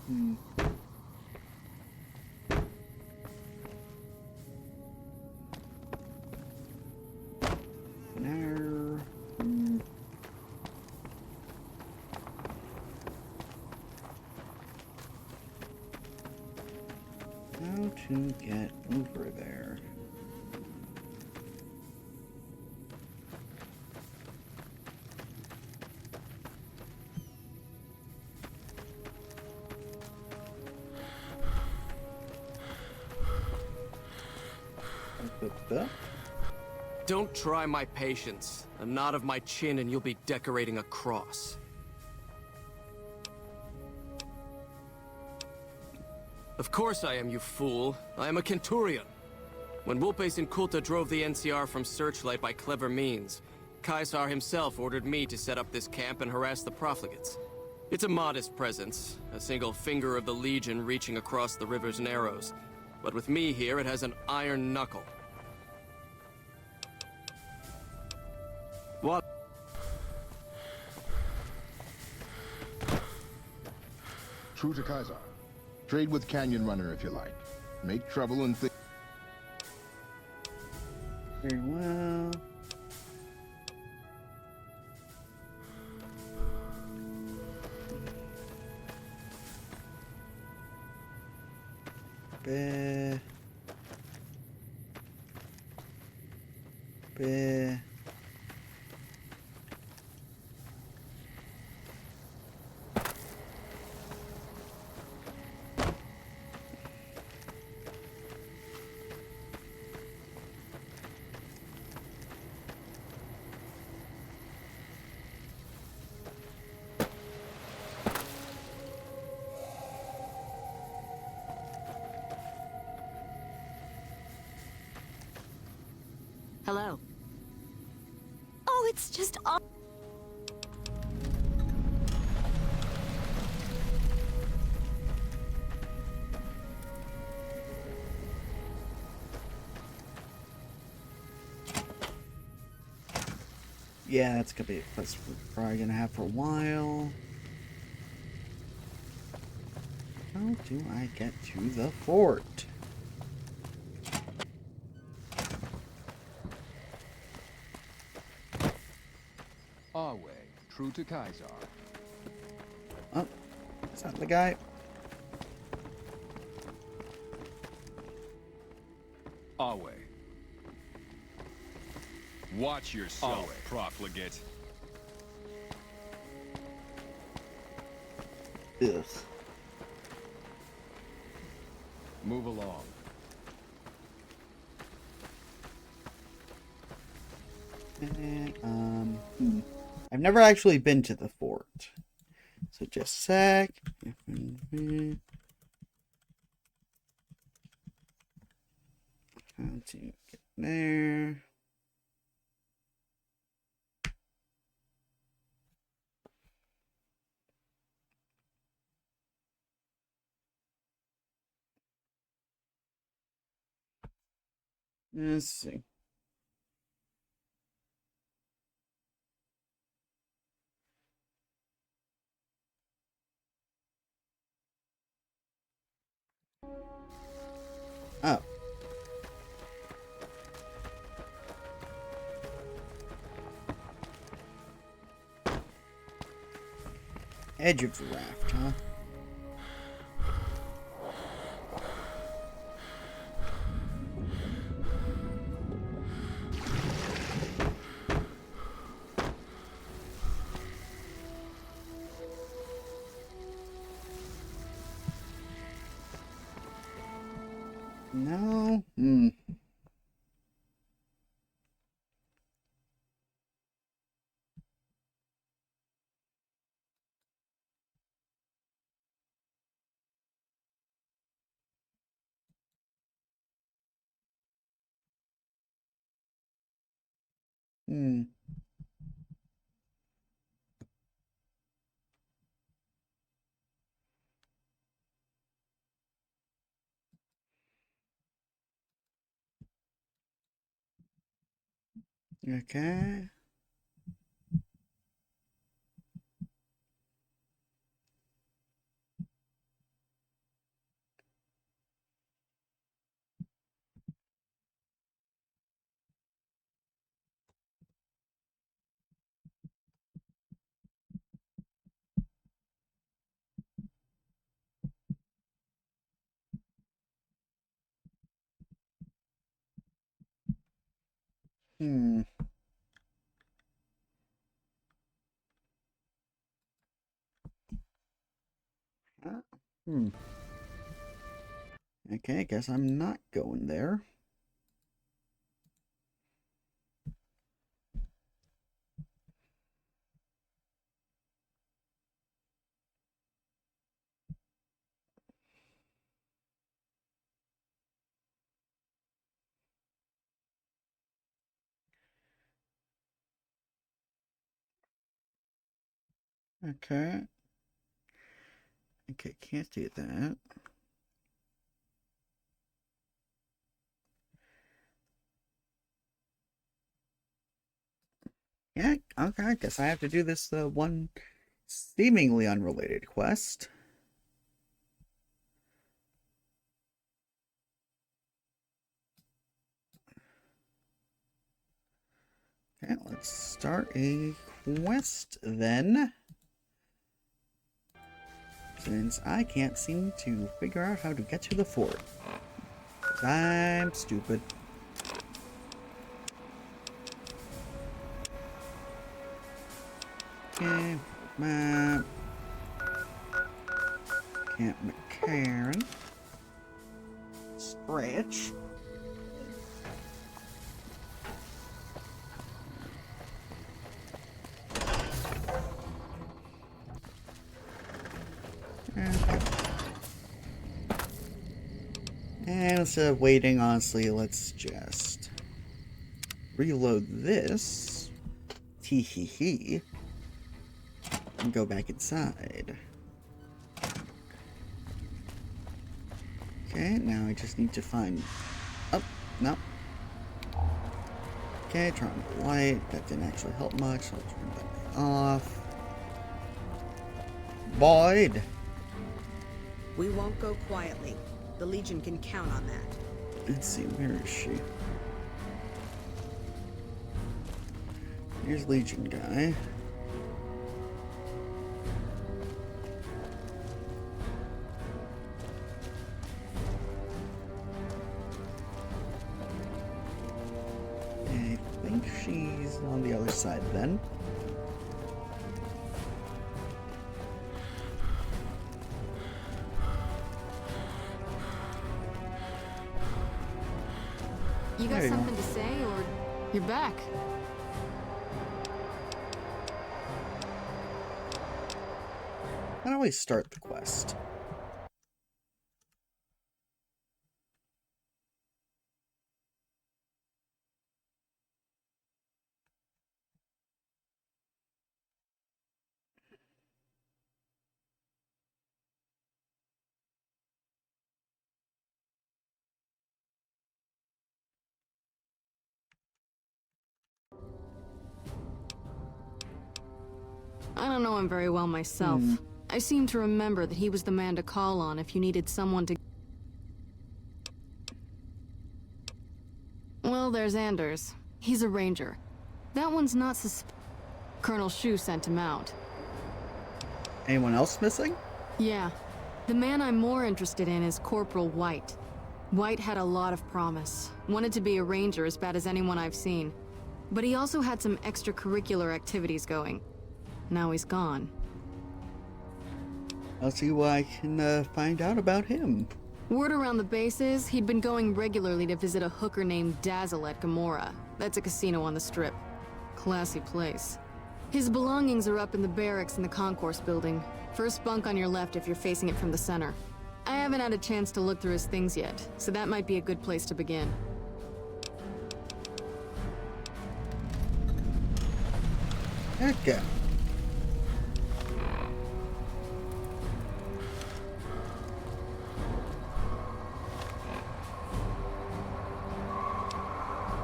Hmm. Now. How to get over there? Don't try my patience. A nod of my chin and you'll be decorating a cross. Of course I am, you fool. I am a Kenturian. When Wulpes and Kulta drove the NCR from Searchlight by clever means, Caesar himself ordered me to set up this camp and harass the profligates. It's a modest presence, a single finger of the Legion reaching across the river's narrows. But with me here, it has an iron knuckle. What? True to Kaiser. Trade with Canyon Runner if you like. Make trouble and think. Very well. bit. Hello. Oh, it's just all. Yeah, that's gonna be a quest we're probably gonna have for a while. How do I get to the fort? Our way, true to Kaiser. Oh, is that the guy? Our way. Watch yourself, profligate. Ugh. Move along. And, I've never actually been to the fort. So just a sec. How to get there. Let's see. Oh. Edge of the raft, huh? No? Okay. Hmm. Hmm. Okay, I guess I'm not going there. Okay. Okay, can't do that. Yeah, okay, I guess I have to do this one seemingly unrelated quest. Okay, let's start a quest then. Since I can't seem to figure out how to get to the fort. 'Cause I'm stupid. Okay, map. Camp McCarran. Stretch. Okay. And instead of waiting, honestly, let's just reload this. Tee hee hee. And go back inside. Okay, now I just need to find... Oh, no. Okay, turn on the light. That didn't actually help much. I'll turn that off. Boyd! We won't go quietly. The Legion can count on that. Let's see, where is she? Here's Legion guy. I think she's on the other side then. You got something to say, or you're back? How do I start the quest? I don't know him very well myself. I seem to remember that he was the man to call on if you needed someone to... Well, there's Anders. He's a ranger. That one's not Colonel Shu sent him out. Anyone else missing? Yeah. The man I'm more interested in is Corporal White. White had a lot of promise. Wanted to be a ranger as bad as anyone I've seen. But he also had some extracurricular activities going. Now he's gone. I'll see what I can find out about him. Word around the base is he'd been going regularly to visit a hooker named Dazzle at Gamora. That's a casino on the Strip. Classy place. His belongings are up in the barracks in the concourse building. First bunk on your left if you're facing it from the center. I haven't had a chance to look through his things yet, so that might be a good place to begin. Okay.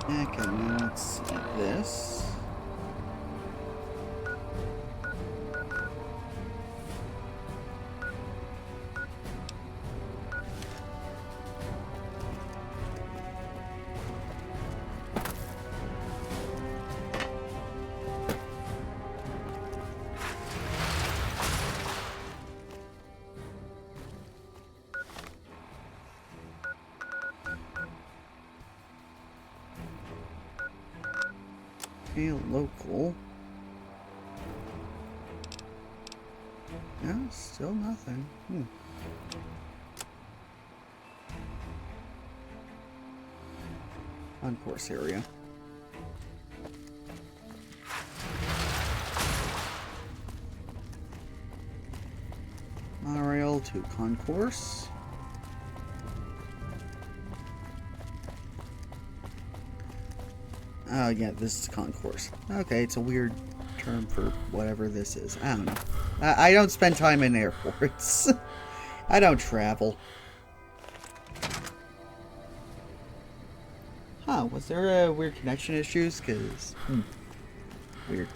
Okay, now let's see this. A local. Yeah, still nothing. Concourse area. Monorail to concourse. Oh, yeah, this is concourse. Okay, it's a weird term for whatever this is. I don't know. I don't spend time in airports. I don't travel. Huh, was there weird connection issues? Because, weird.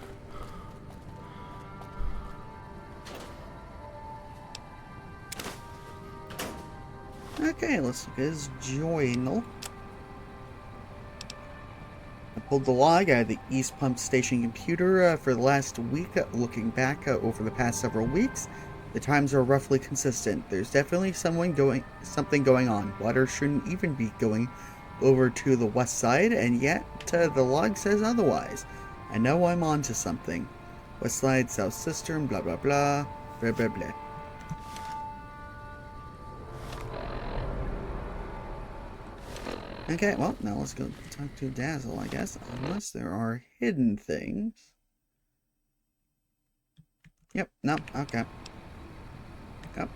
Okay, let's look at his journal. I pulled the log out of the East Pump Station computer for the last week. Looking back over the past several weeks, the times are roughly consistent. There's definitely something going on. Water shouldn't even be going over to the west side, and yet the log says otherwise. I know I'm onto something. West Side, South Cistern, blah blah blah, blah blah blah. Okay, well, now let's go talk to Dazzle, I guess, unless there are hidden things. Yep, no, okay. Yep.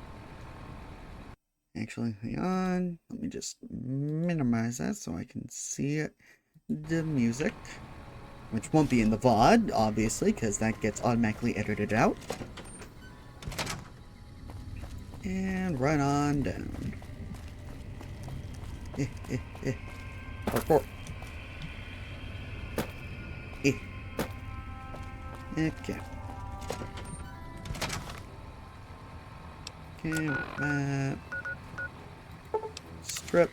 Actually, hang on. Let me just minimize that so I can see the music. Which won't be in the VOD, obviously, because that gets automatically edited out. And run on down. Parkour. Okay. Okay, map. Strip.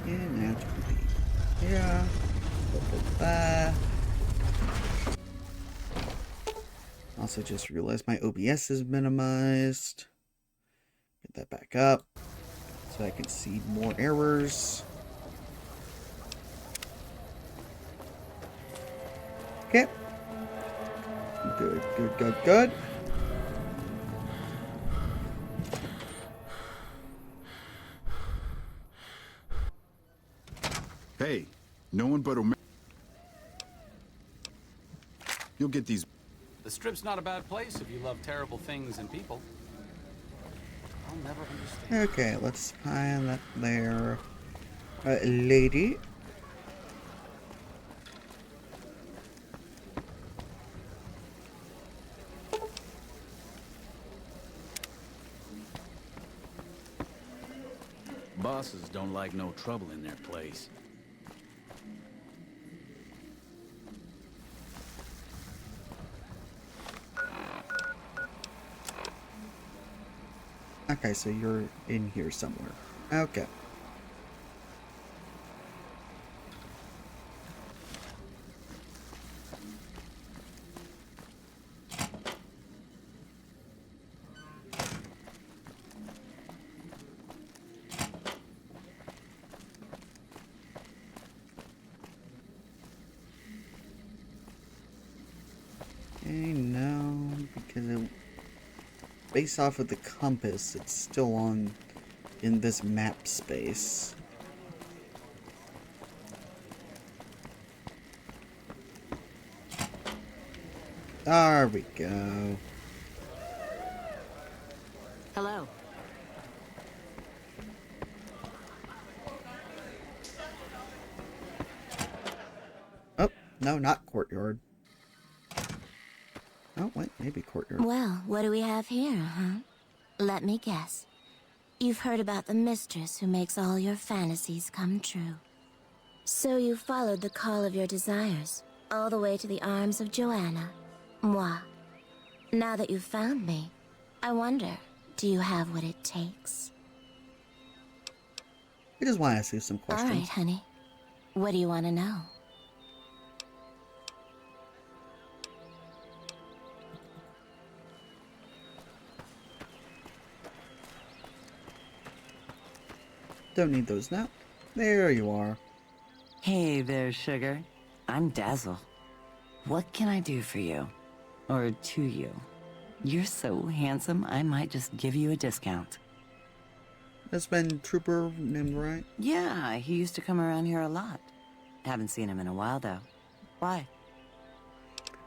And now to be here. Also just realized my OBS is minimized. Get that back up so I can see more errors. Okay. Good, good, good, good. Hey, no one but Omega. You'll get these. The Strip's not a bad place if you love terrible things and people. I'll never understand. Okay, let's find that there. Lady. Bosses don't like no trouble in their place. Okay, so you're in here somewhere. Okay. Okay, no, because it, based off of the compass, it's still on in this map space. There we go. Hello. Oh, no, not courtyard. Oh, wait, maybe courtyard. Well, what do we have here, huh? Let me guess. You've heard about the mistress who makes all your fantasies come true. So you followed the call of your desires, all the way to the arms of Joanna, moi. Now that you've found me, I wonder, do you have what it takes? I just want to ask you some questions. All right, honey. What do you want to know? Don't need those now. There you are. Hey there, sugar. I'm Dazzle. What can I do for you? Or to you? You're so handsome, I might just give you a discount. That's been Trooper named right? Yeah, he used to come around here a lot. Haven't seen him in a while, though. Why?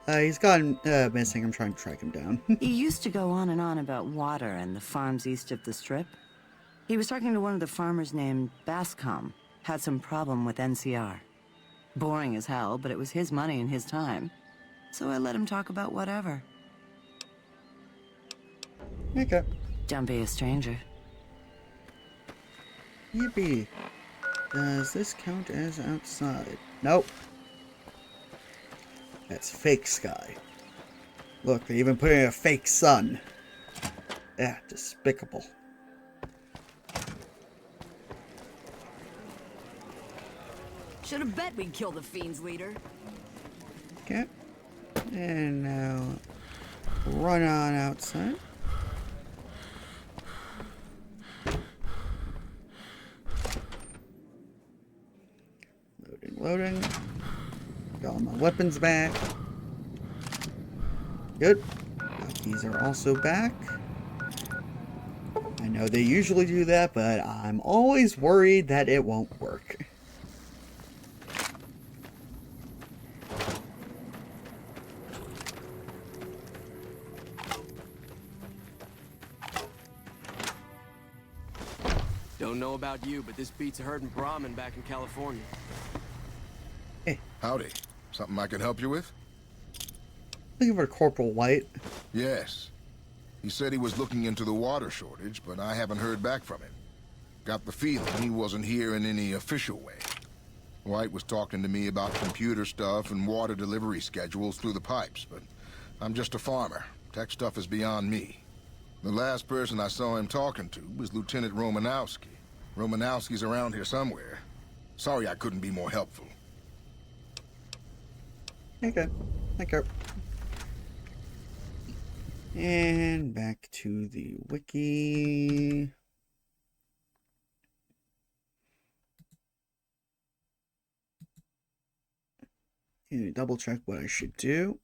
He's gone missing. I'm trying to track him down. He used to go on and on about water and the farms east of the Strip. He was talking to one of the farmers named Bascom. Had some problem with NCR. Boring as hell, but it was his money and his time. So I let him talk about whatever. Okay. Don't be a stranger. Yippee. Does this count as outside? Nope. That's fake sky. Look, they even put in a fake sun. Yeah, despicable. Should have bet we'd kill the Fiend's leader. Okay. And now run on outside. Loading. Got all my weapons back. Good. These are also back. I know they usually do that, but I'm always worried that it won't work. Don't know about you, but this beats herding Brahmin back in California. Hey. Howdy. Something I can help you with? Looking for Corporal White. Yes. He said he was looking into the water shortage, but I haven't heard back from him. Got the feeling he wasn't here in any official way. White was talking to me about computer stuff and water delivery schedules through the pipes, but I'm just a farmer. Tech stuff is beyond me. The last person I saw him talking to was Lieutenant Romanowski. Romanowski's around here somewhere. Sorry I couldn't be more helpful. Okay. Okay. And back to the wiki. And double check what I should do.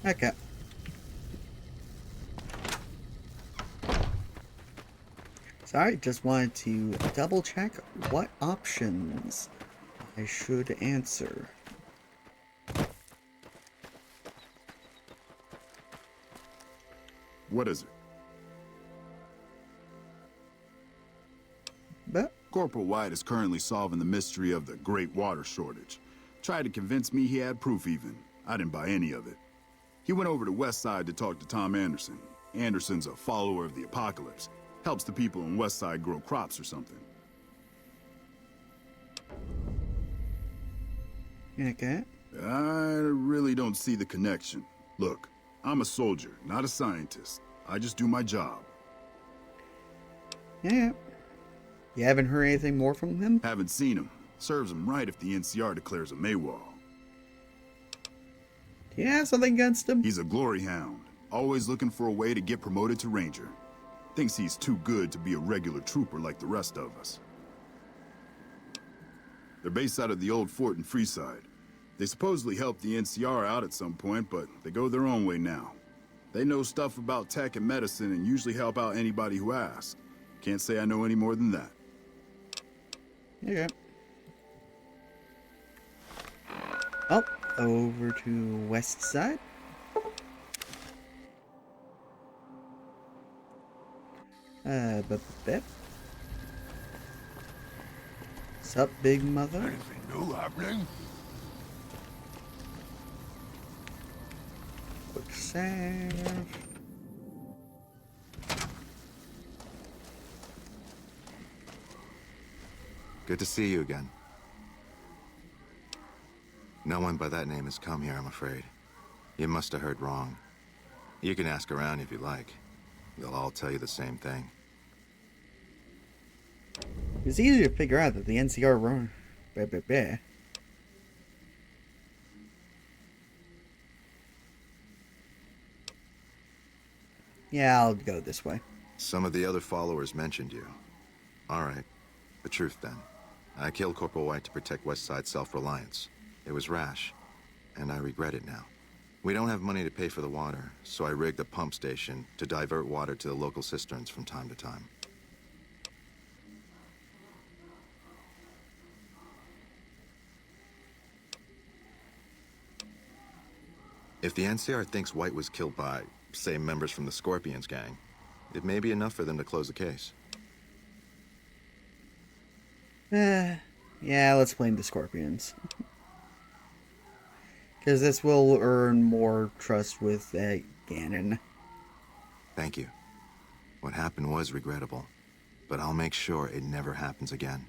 Okay. Sorry, just wanted to double check what options I should answer. What is it? But Corporal White is currently solving the mystery of the Great Water Shortage. Tried to convince me he had proof even. I didn't buy any of it. He went over to West Side to talk to Tom Anderson. Anderson's a follower of the apocalypse. Helps the people in West Side grow crops or something. Okay. I really don't see the connection. Look, I'm a soldier, not a scientist. I just do my job. Yeah. You haven't heard anything more from him? Haven't seen him. Serves him right if the NCR declares a Maywall. Do you have something against him? He's a glory hound. Always looking for a way to get promoted to Ranger. Thinks he's too good to be a regular trooper like the rest of us. They're based out of the old fort in Freeside. They supposedly helped the NCR out at some point, but they go their own way now. They know stuff about tech and medicine and usually help out anybody who asks. Can't say I know any more than that. Yeah. Oh, over to West Side. But sup, big mother? Anything new happening? Quick save. Good to see you again. No one by that name has come here, I'm afraid. You must have heard wrong. You can ask around if you like. They'll all tell you the same thing. It's easy to figure out that the NCR run. Yeah, I'll go this way. Some of the other followers mentioned you. All right. The truth, then. I killed Corporal White to protect West Side self-reliance. It was rash, and I regret it now. We don't have money to pay for the water, so I rigged a pump station to divert water to the local cisterns from time to time. If the NCR thinks White was killed by, say, members from the Scorpions gang, it may be enough for them to close the case. Yeah, let's blame the Scorpions. Because this will earn more trust with Ganon. Thank you. What happened was regrettable, but I'll make sure it never happens again.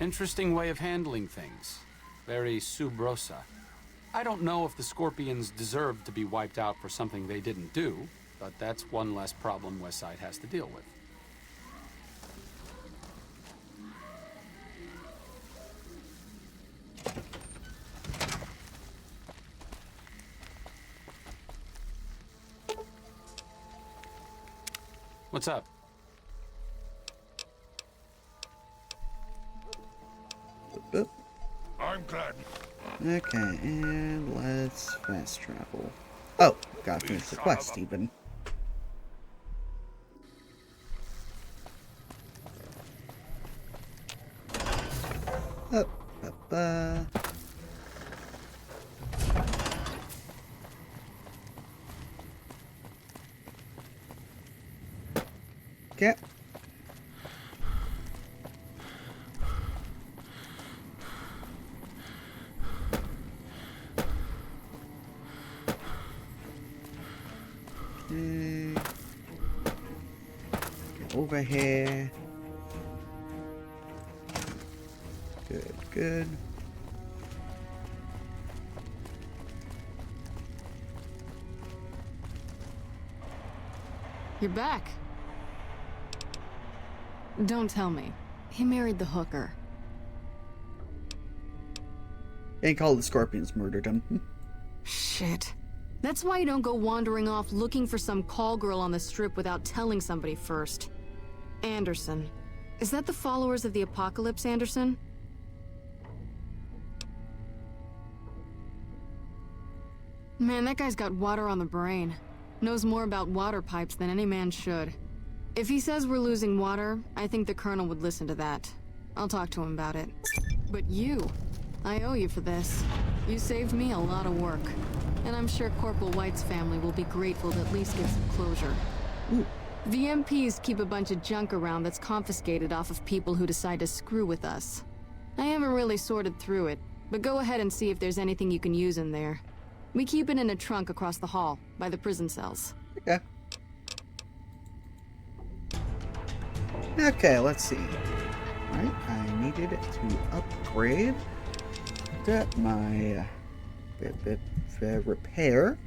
Interesting way of handling things. Very sub rosa. I don't know if the Scorpions deserve to be wiped out for something they didn't do, but that's one less problem Westside has to deal with. What's up? Boop. I'm glad. Okay, and let's fast travel. Oh, gotta finish the quest even. Up, up, Okay. Get over here. Good, good. You're back. Don't tell me. He married the hooker. And called the Scorpions murdered him. Shit. That's why you don't go wandering off looking for some call girl on the strip without telling somebody first. Anderson. Is that the followers of the apocalypse, Anderson? Man, that guy's got water on the brain. Knows more about water pipes than any man should. If he says we're losing water, I think the Colonel would listen to that. I'll talk to him about it. But you, I owe you for this. You saved me a lot of work. And I'm sure Corporal White's family will be grateful to at least get some closure. Ooh. The MPs keep a bunch of junk around that's confiscated off of people who decide to screw with us. I haven't really sorted through it, but go ahead and see if there's anything you can use in there. We keep it in a trunk across the hall, by the prison cells. Okay. Okay, let's see. Alright, I needed to upgrade my repair.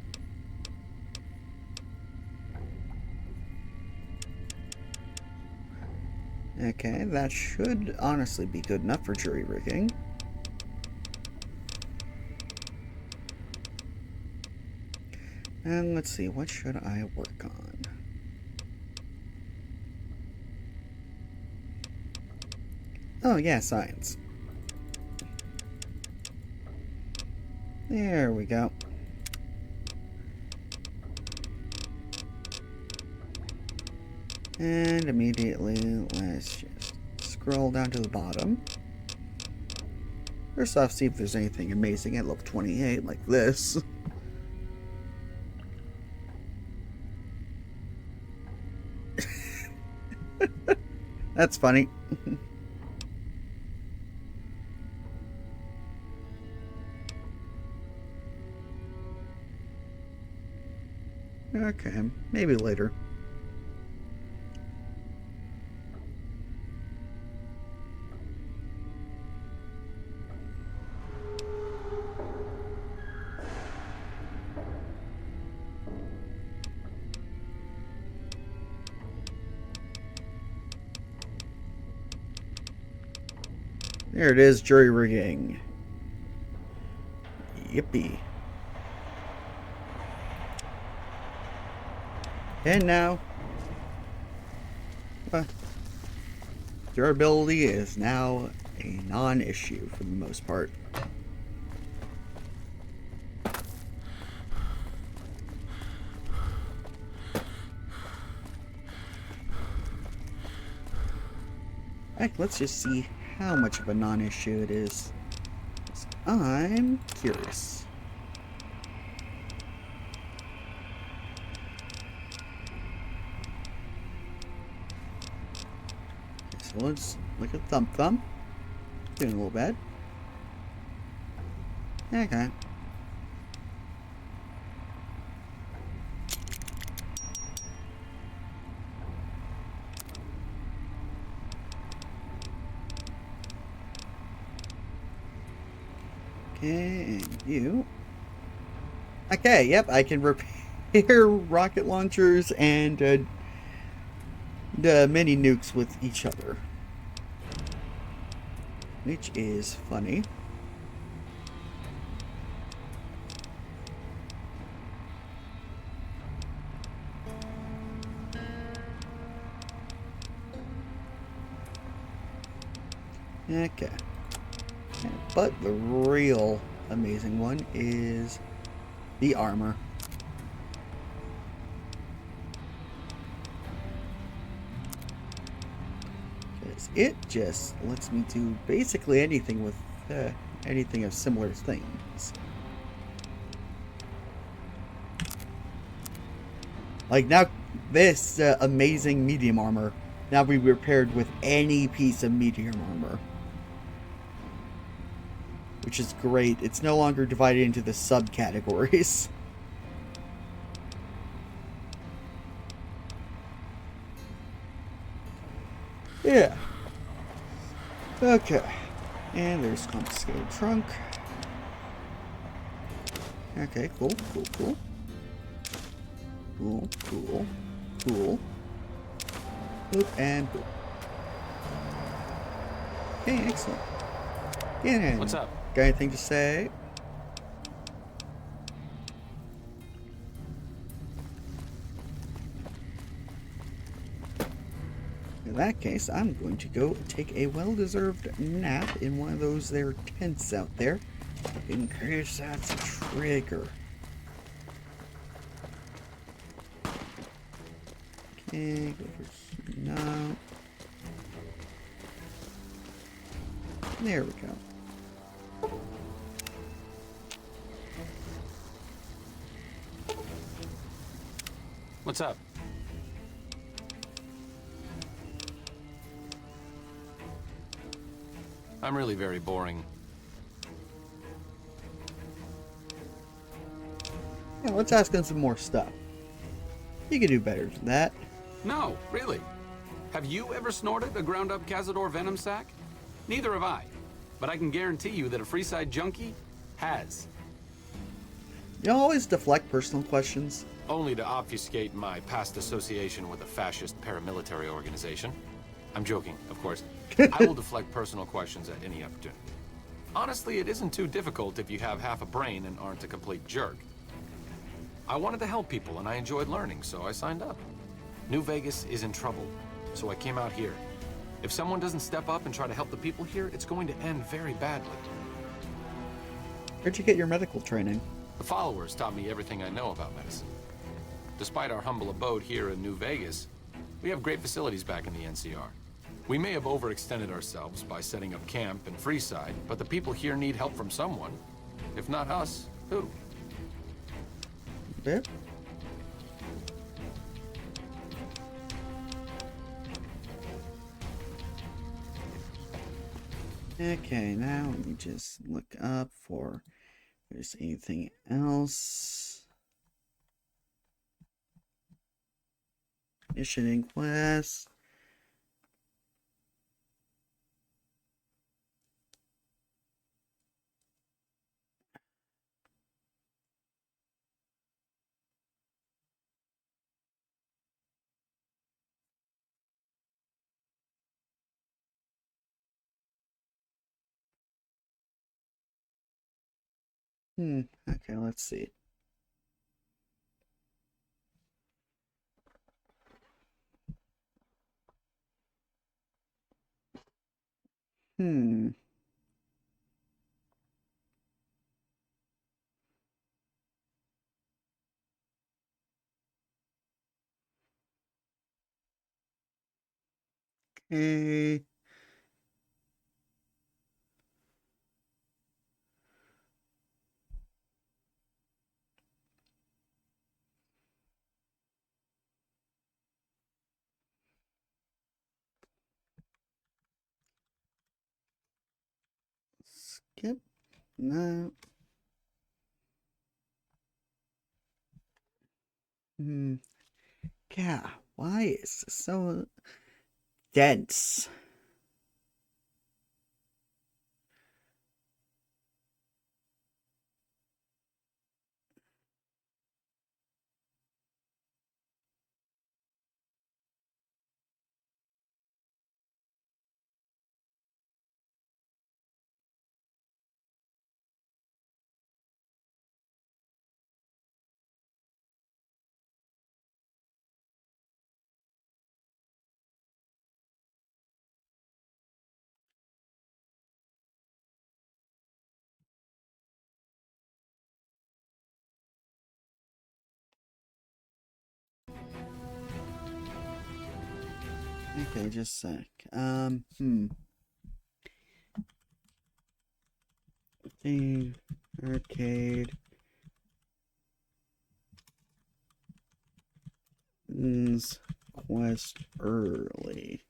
Okay, that should honestly be good enough for jury rigging. And let's see, what should I work on? Oh yeah, science. There we go. And immediately, let's just scroll down to the bottom. First off, see if there's anything amazing at level 28 like this. That's funny. Okay, maybe later. There it is, jury rigging. Yippee. And now, durability is now a non-issue for the most part. Heck, let's just see how much of a non-issue it is. I'm curious. So let's look at Thump. Doing a little bad. Okay. Okay, and you. Okay, yep, I can repair rocket launchers and the mini nukes with each other. Which is funny. Okay. But the real amazing one is the armor. Because it just lets me do basically anything with anything of similar things. Like now, this amazing medium armor now be repaired with any piece of medium armor. Which is great. It's no longer divided into the subcategories. Yeah. Okay. And there's confiscated trunk. Okay, cool, cool, cool. Cool, cool, cool. Boop and boop. Okay, excellent. Yeah. What's up? Got anything to say? In that case, I'm going to go take a well-deserved nap in one of those there tents out there, in case that's a trigger. Okay, go for no. There we go. What's up? I'm really very boring. Yeah, let's ask him some more stuff. You can do better than that. No, really. Have you ever snorted a ground-up Cazador venom sac? Neither have I. But I can guarantee you that a Freeside junkie has. You always deflect personal questions. Only to obfuscate my past association with a fascist paramilitary organization. I'm joking, of course. I will deflect personal questions at any opportunity. Honestly, it isn't too difficult if you have half a brain and aren't a complete jerk. I wanted to help people and I enjoyed learning, so I signed up. New Vegas is in trouble, so I came out here. If someone doesn't step up and try to help the people here, it's going to end very badly. Where'd you get your medical training? The followers taught me everything I know about medicine. Despite our humble abode here in New Vegas, we have great facilities back in the NCR. We may have overextended ourselves by setting up camp in Freeside, but the people here need help from someone. If not us, who? Yep. Okay, now let me just look up for if there's anything else. Mission inquest. Okay, let's see. Hmm. Okay. Skip. No. Yeah, why is this so dense? Okay, just a sec. The arcade. Quest early.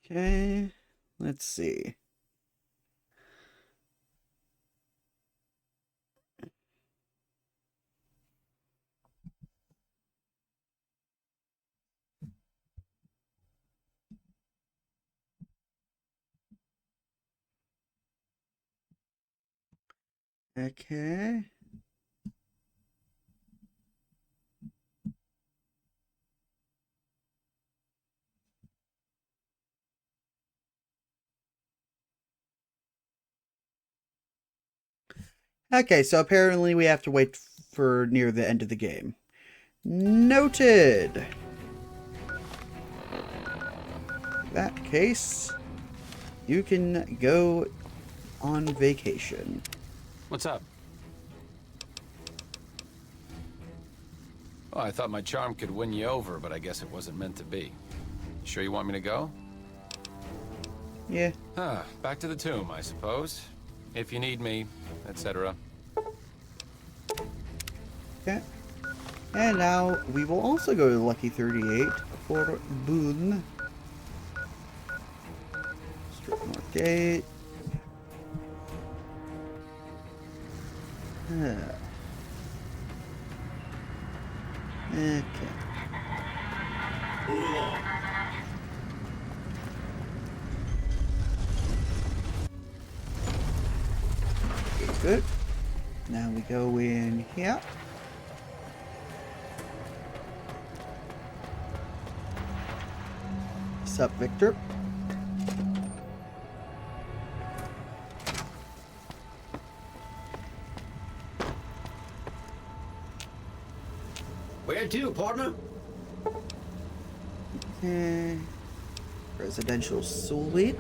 Okay, let's see. Okay. Okay, so apparently we have to wait for near the end of the game. Noted! In that case, you can go on vacation. What's up? Oh, I thought my charm could win you over, but I guess it wasn't meant to be. Sure you want me to go? Yeah. Back to the tomb, I suppose. If you need me, etc. Okay. And now we will also go to Lucky 38 for Boone. Strip North Gate. Okay. Good. Now we go in here. Sup, Victor? Where to, partner? Okay. Residential suite.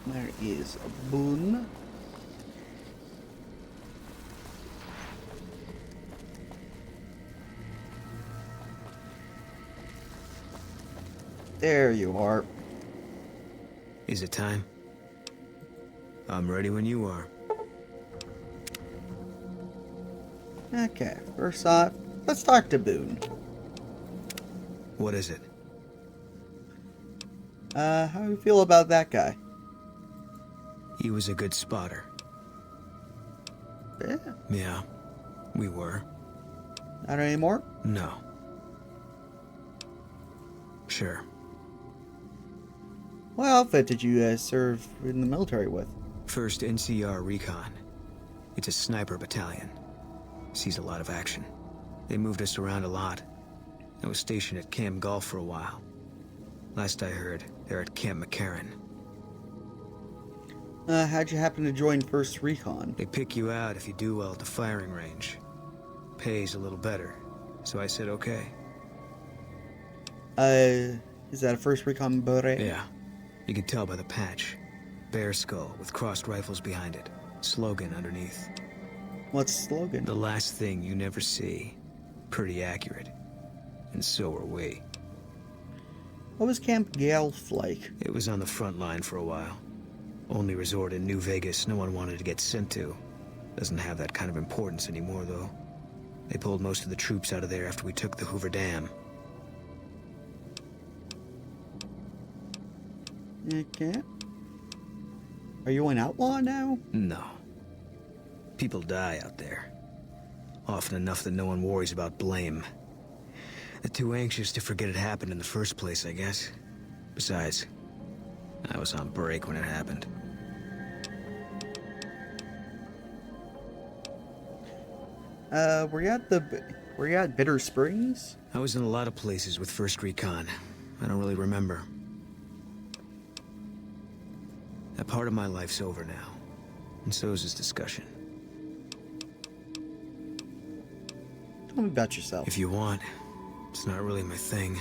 There is a Boone. There you are. Is it time? I'm ready when you are. Okay, first off, let's talk to Boone. What is it? How do you feel about that guy? He was a good spotter. Yeah. Yeah, we were. Not anymore? No. Sure. What outfit did you serve in the military with? 1st NCR Recon. It's a sniper battalion. Sees a lot of action. They moved us around a lot. I was stationed at Camp Gulf for a while. Last I heard, they're at Camp McCarran. How'd you happen to join 1st Recon? They pick you out if you do well at the firing range. Pays a little better, so I said okay. Is that a 1st Recon beret? Yeah. You can tell by the patch. Bear skull with crossed rifles behind it. Slogan underneath. What's the slogan? The last thing you never see. Pretty accurate. And so are we. What was Camp Gulf like? It was on the front line for a while. Only resort in New Vegas no one wanted to get sent to. Doesn't have that kind of importance anymore, though. They pulled most of the troops out of there after we took the Hoover Dam. Okay. Are you an outlaw now? No. People die out there. Often enough that no one worries about blame. They're too anxious to forget it happened in the first place, I guess. Besides, I was on break when it happened. Were you at Bitter Springs? I was in a lot of places with 1st Recon. I don't really remember. That part of my life's over now. And so is this discussion. Tell me about yourself. If you want. It's not really my thing.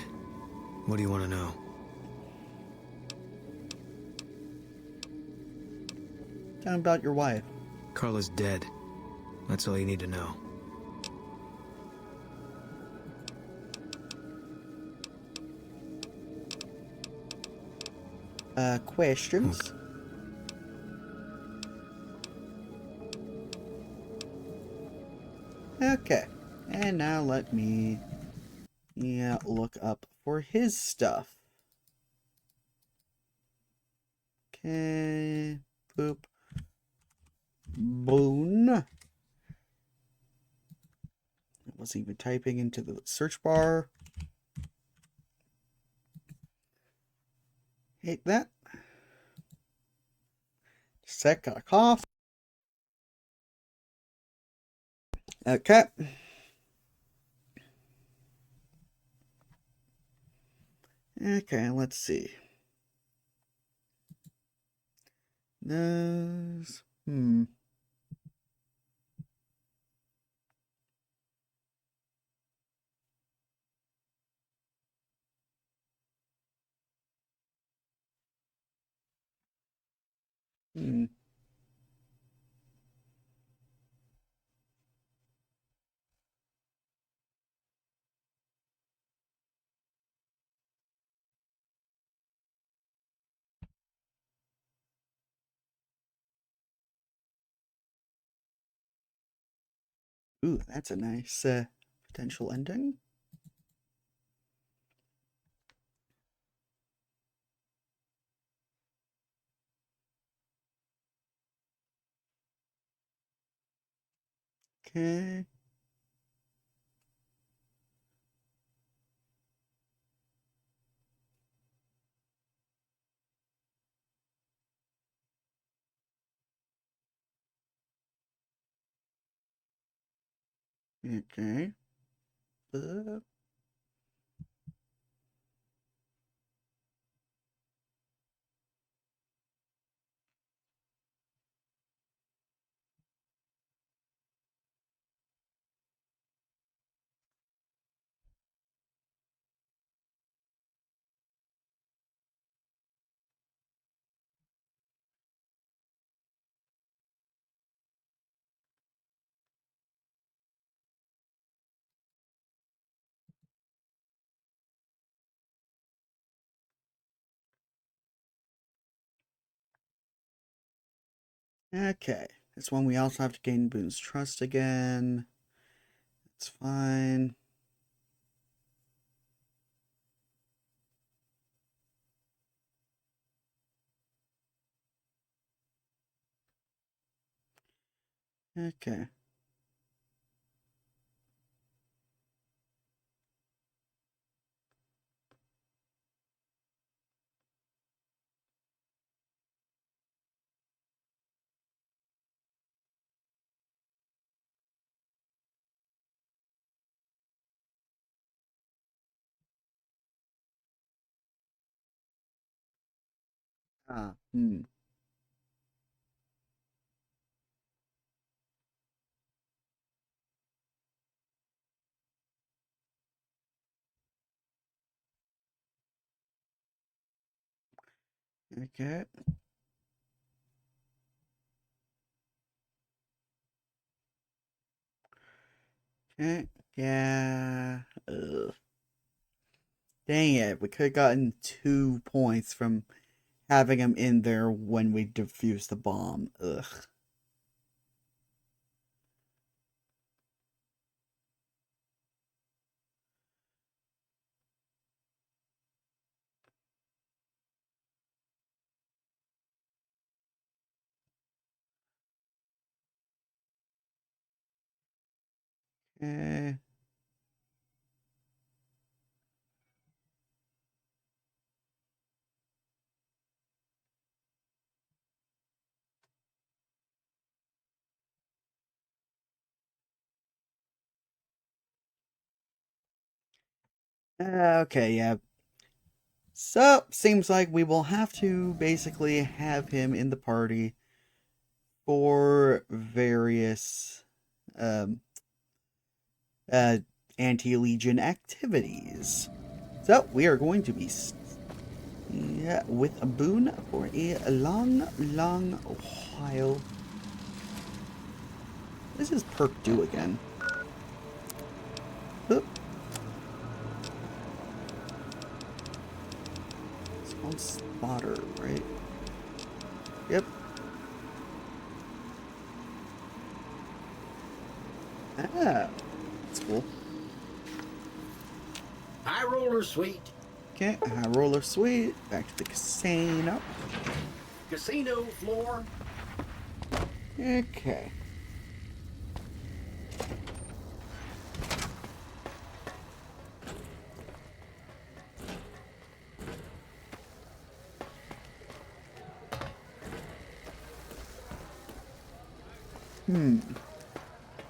What do you want to know? Tell me about your wife. Carla's dead. That's all you need to know. Questions? Okay. And now let me look up for his stuff. Okay. Boop. Boon. I wasn't even typing into the search bar. Hate that. Sec, got a cough. Okay. Okay, let's see. Those. Ooh, that's a nice potential ending. Okay. Okay. Okay. This one we also have to gain Boone's trust again. That's fine. Okay. Ah, Okay. Okay. Yeah. Ugh. Dang it. We could have gotten 2 points from having him in there when we defused the bomb. Ugh. Okay. Okay, yeah. So, seems like we will have to basically have him in the party for various anti-Legion activities. So we are going to be with a Boone for a long, long while. What does his perk do again? Oop. It's called Spotter, right? Yep. Ah, that's cool. High roller suite. Okay, high roller suite. Back to the casino. Casino floor. Okay.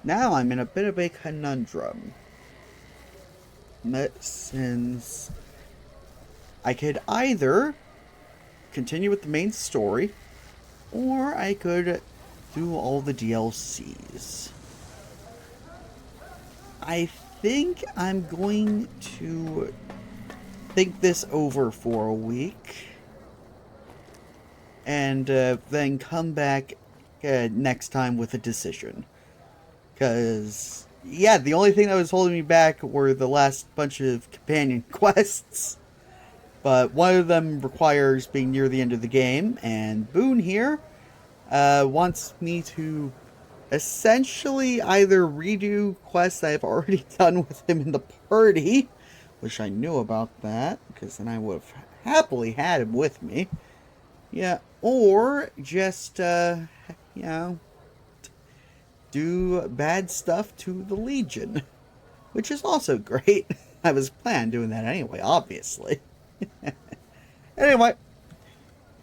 Now I'm in a bit of a conundrum. Since I could either continue with the main story, or I could do all the DLCs. I think I'm going to think this over for a week, and then come back next time with a decision. Because, yeah, the only thing that was holding me back were the last bunch of companion quests. But one of them requires being near the end of the game, and Boone here wants me to essentially either redo quests I've already done with him in the party, which I knew about that, because then I would have happily had him with me. Yeah, or just, you know, do bad stuff to the Legion, which is also great. I was planning on doing that anyway, obviously. Anyway,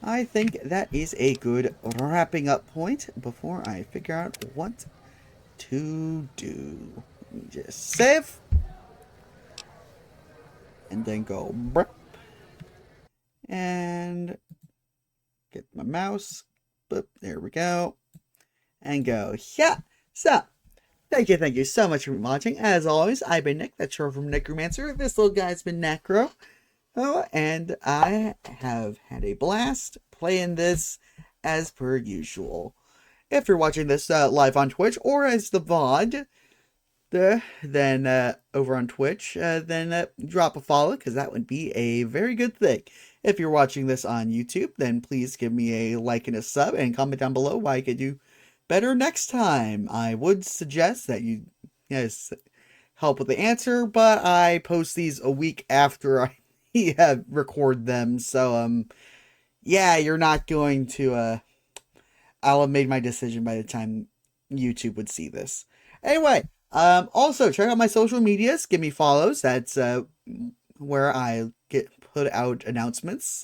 I think that is a good wrapping up point before I figure out what to do. Let me just save. And then go brp. And get my mouse. Boop, there we go. And go, yeah. So, thank you so much for watching. As always, I've been Nick, that's Short from Necromancer. This little guy's been Necro. Oh, and I have had a blast playing this as per usual. If you're watching this live on Twitch or as the VOD, then over on Twitch, then drop a follow, because that would be a very good thing. If you're watching this on YouTube, then please give me a like and a sub, and comment down below why I could do better next time. I would suggest that you guys help with the answer, but I post these a week after I record them, so yeah, you're not going to I'll have made my decision by the time YouTube would see this. Anyway, also check out my social medias, give me follows. That's where I put out announcements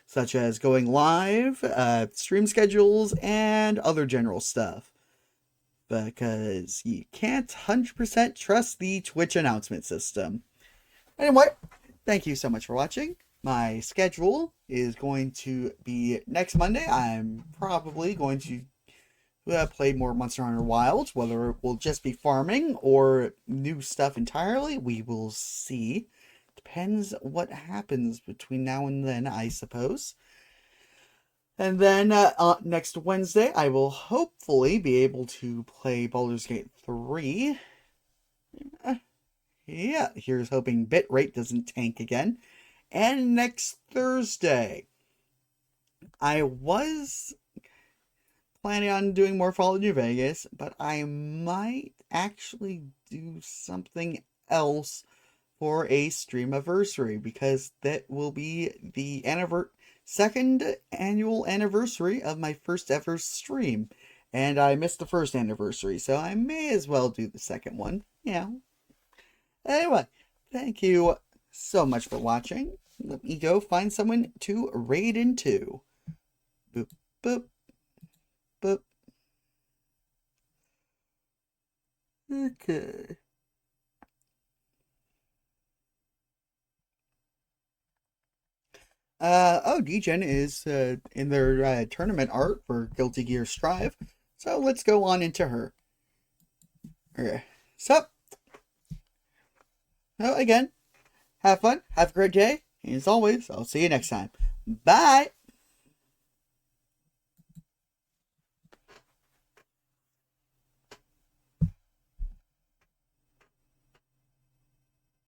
such as going live, stream schedules, and other general stuff, because you can't 100% trust the Twitch announcement system. Anyway, thank you so much for watching. My schedule is going to be next Monday. I'm probably going to play more Monster Hunter Wilds. Whether it will just be farming or new stuff entirely, we will see. Depends what happens between now and then, I suppose. And then next Wednesday, I will hopefully be able to play Baldur's Gate 3. Yeah, here's hoping bitrate doesn't tank again. And next Thursday, I was planning on doing more Fallout New Vegas, but I might actually do something else for a streamiversary, because that will be the second annual anniversary of my first ever stream. And I missed the first anniversary, so I may as well do the second one. Yeah. Anyway, thank you so much for watching. Let me go find someone to raid into. Boop, boop, boop. Okay. Degen is in their tournament art for Guilty Gear Strive. So let's go on into her. Okay. So, So again, have fun, have a great day, and as always, I'll see you next time. Bye!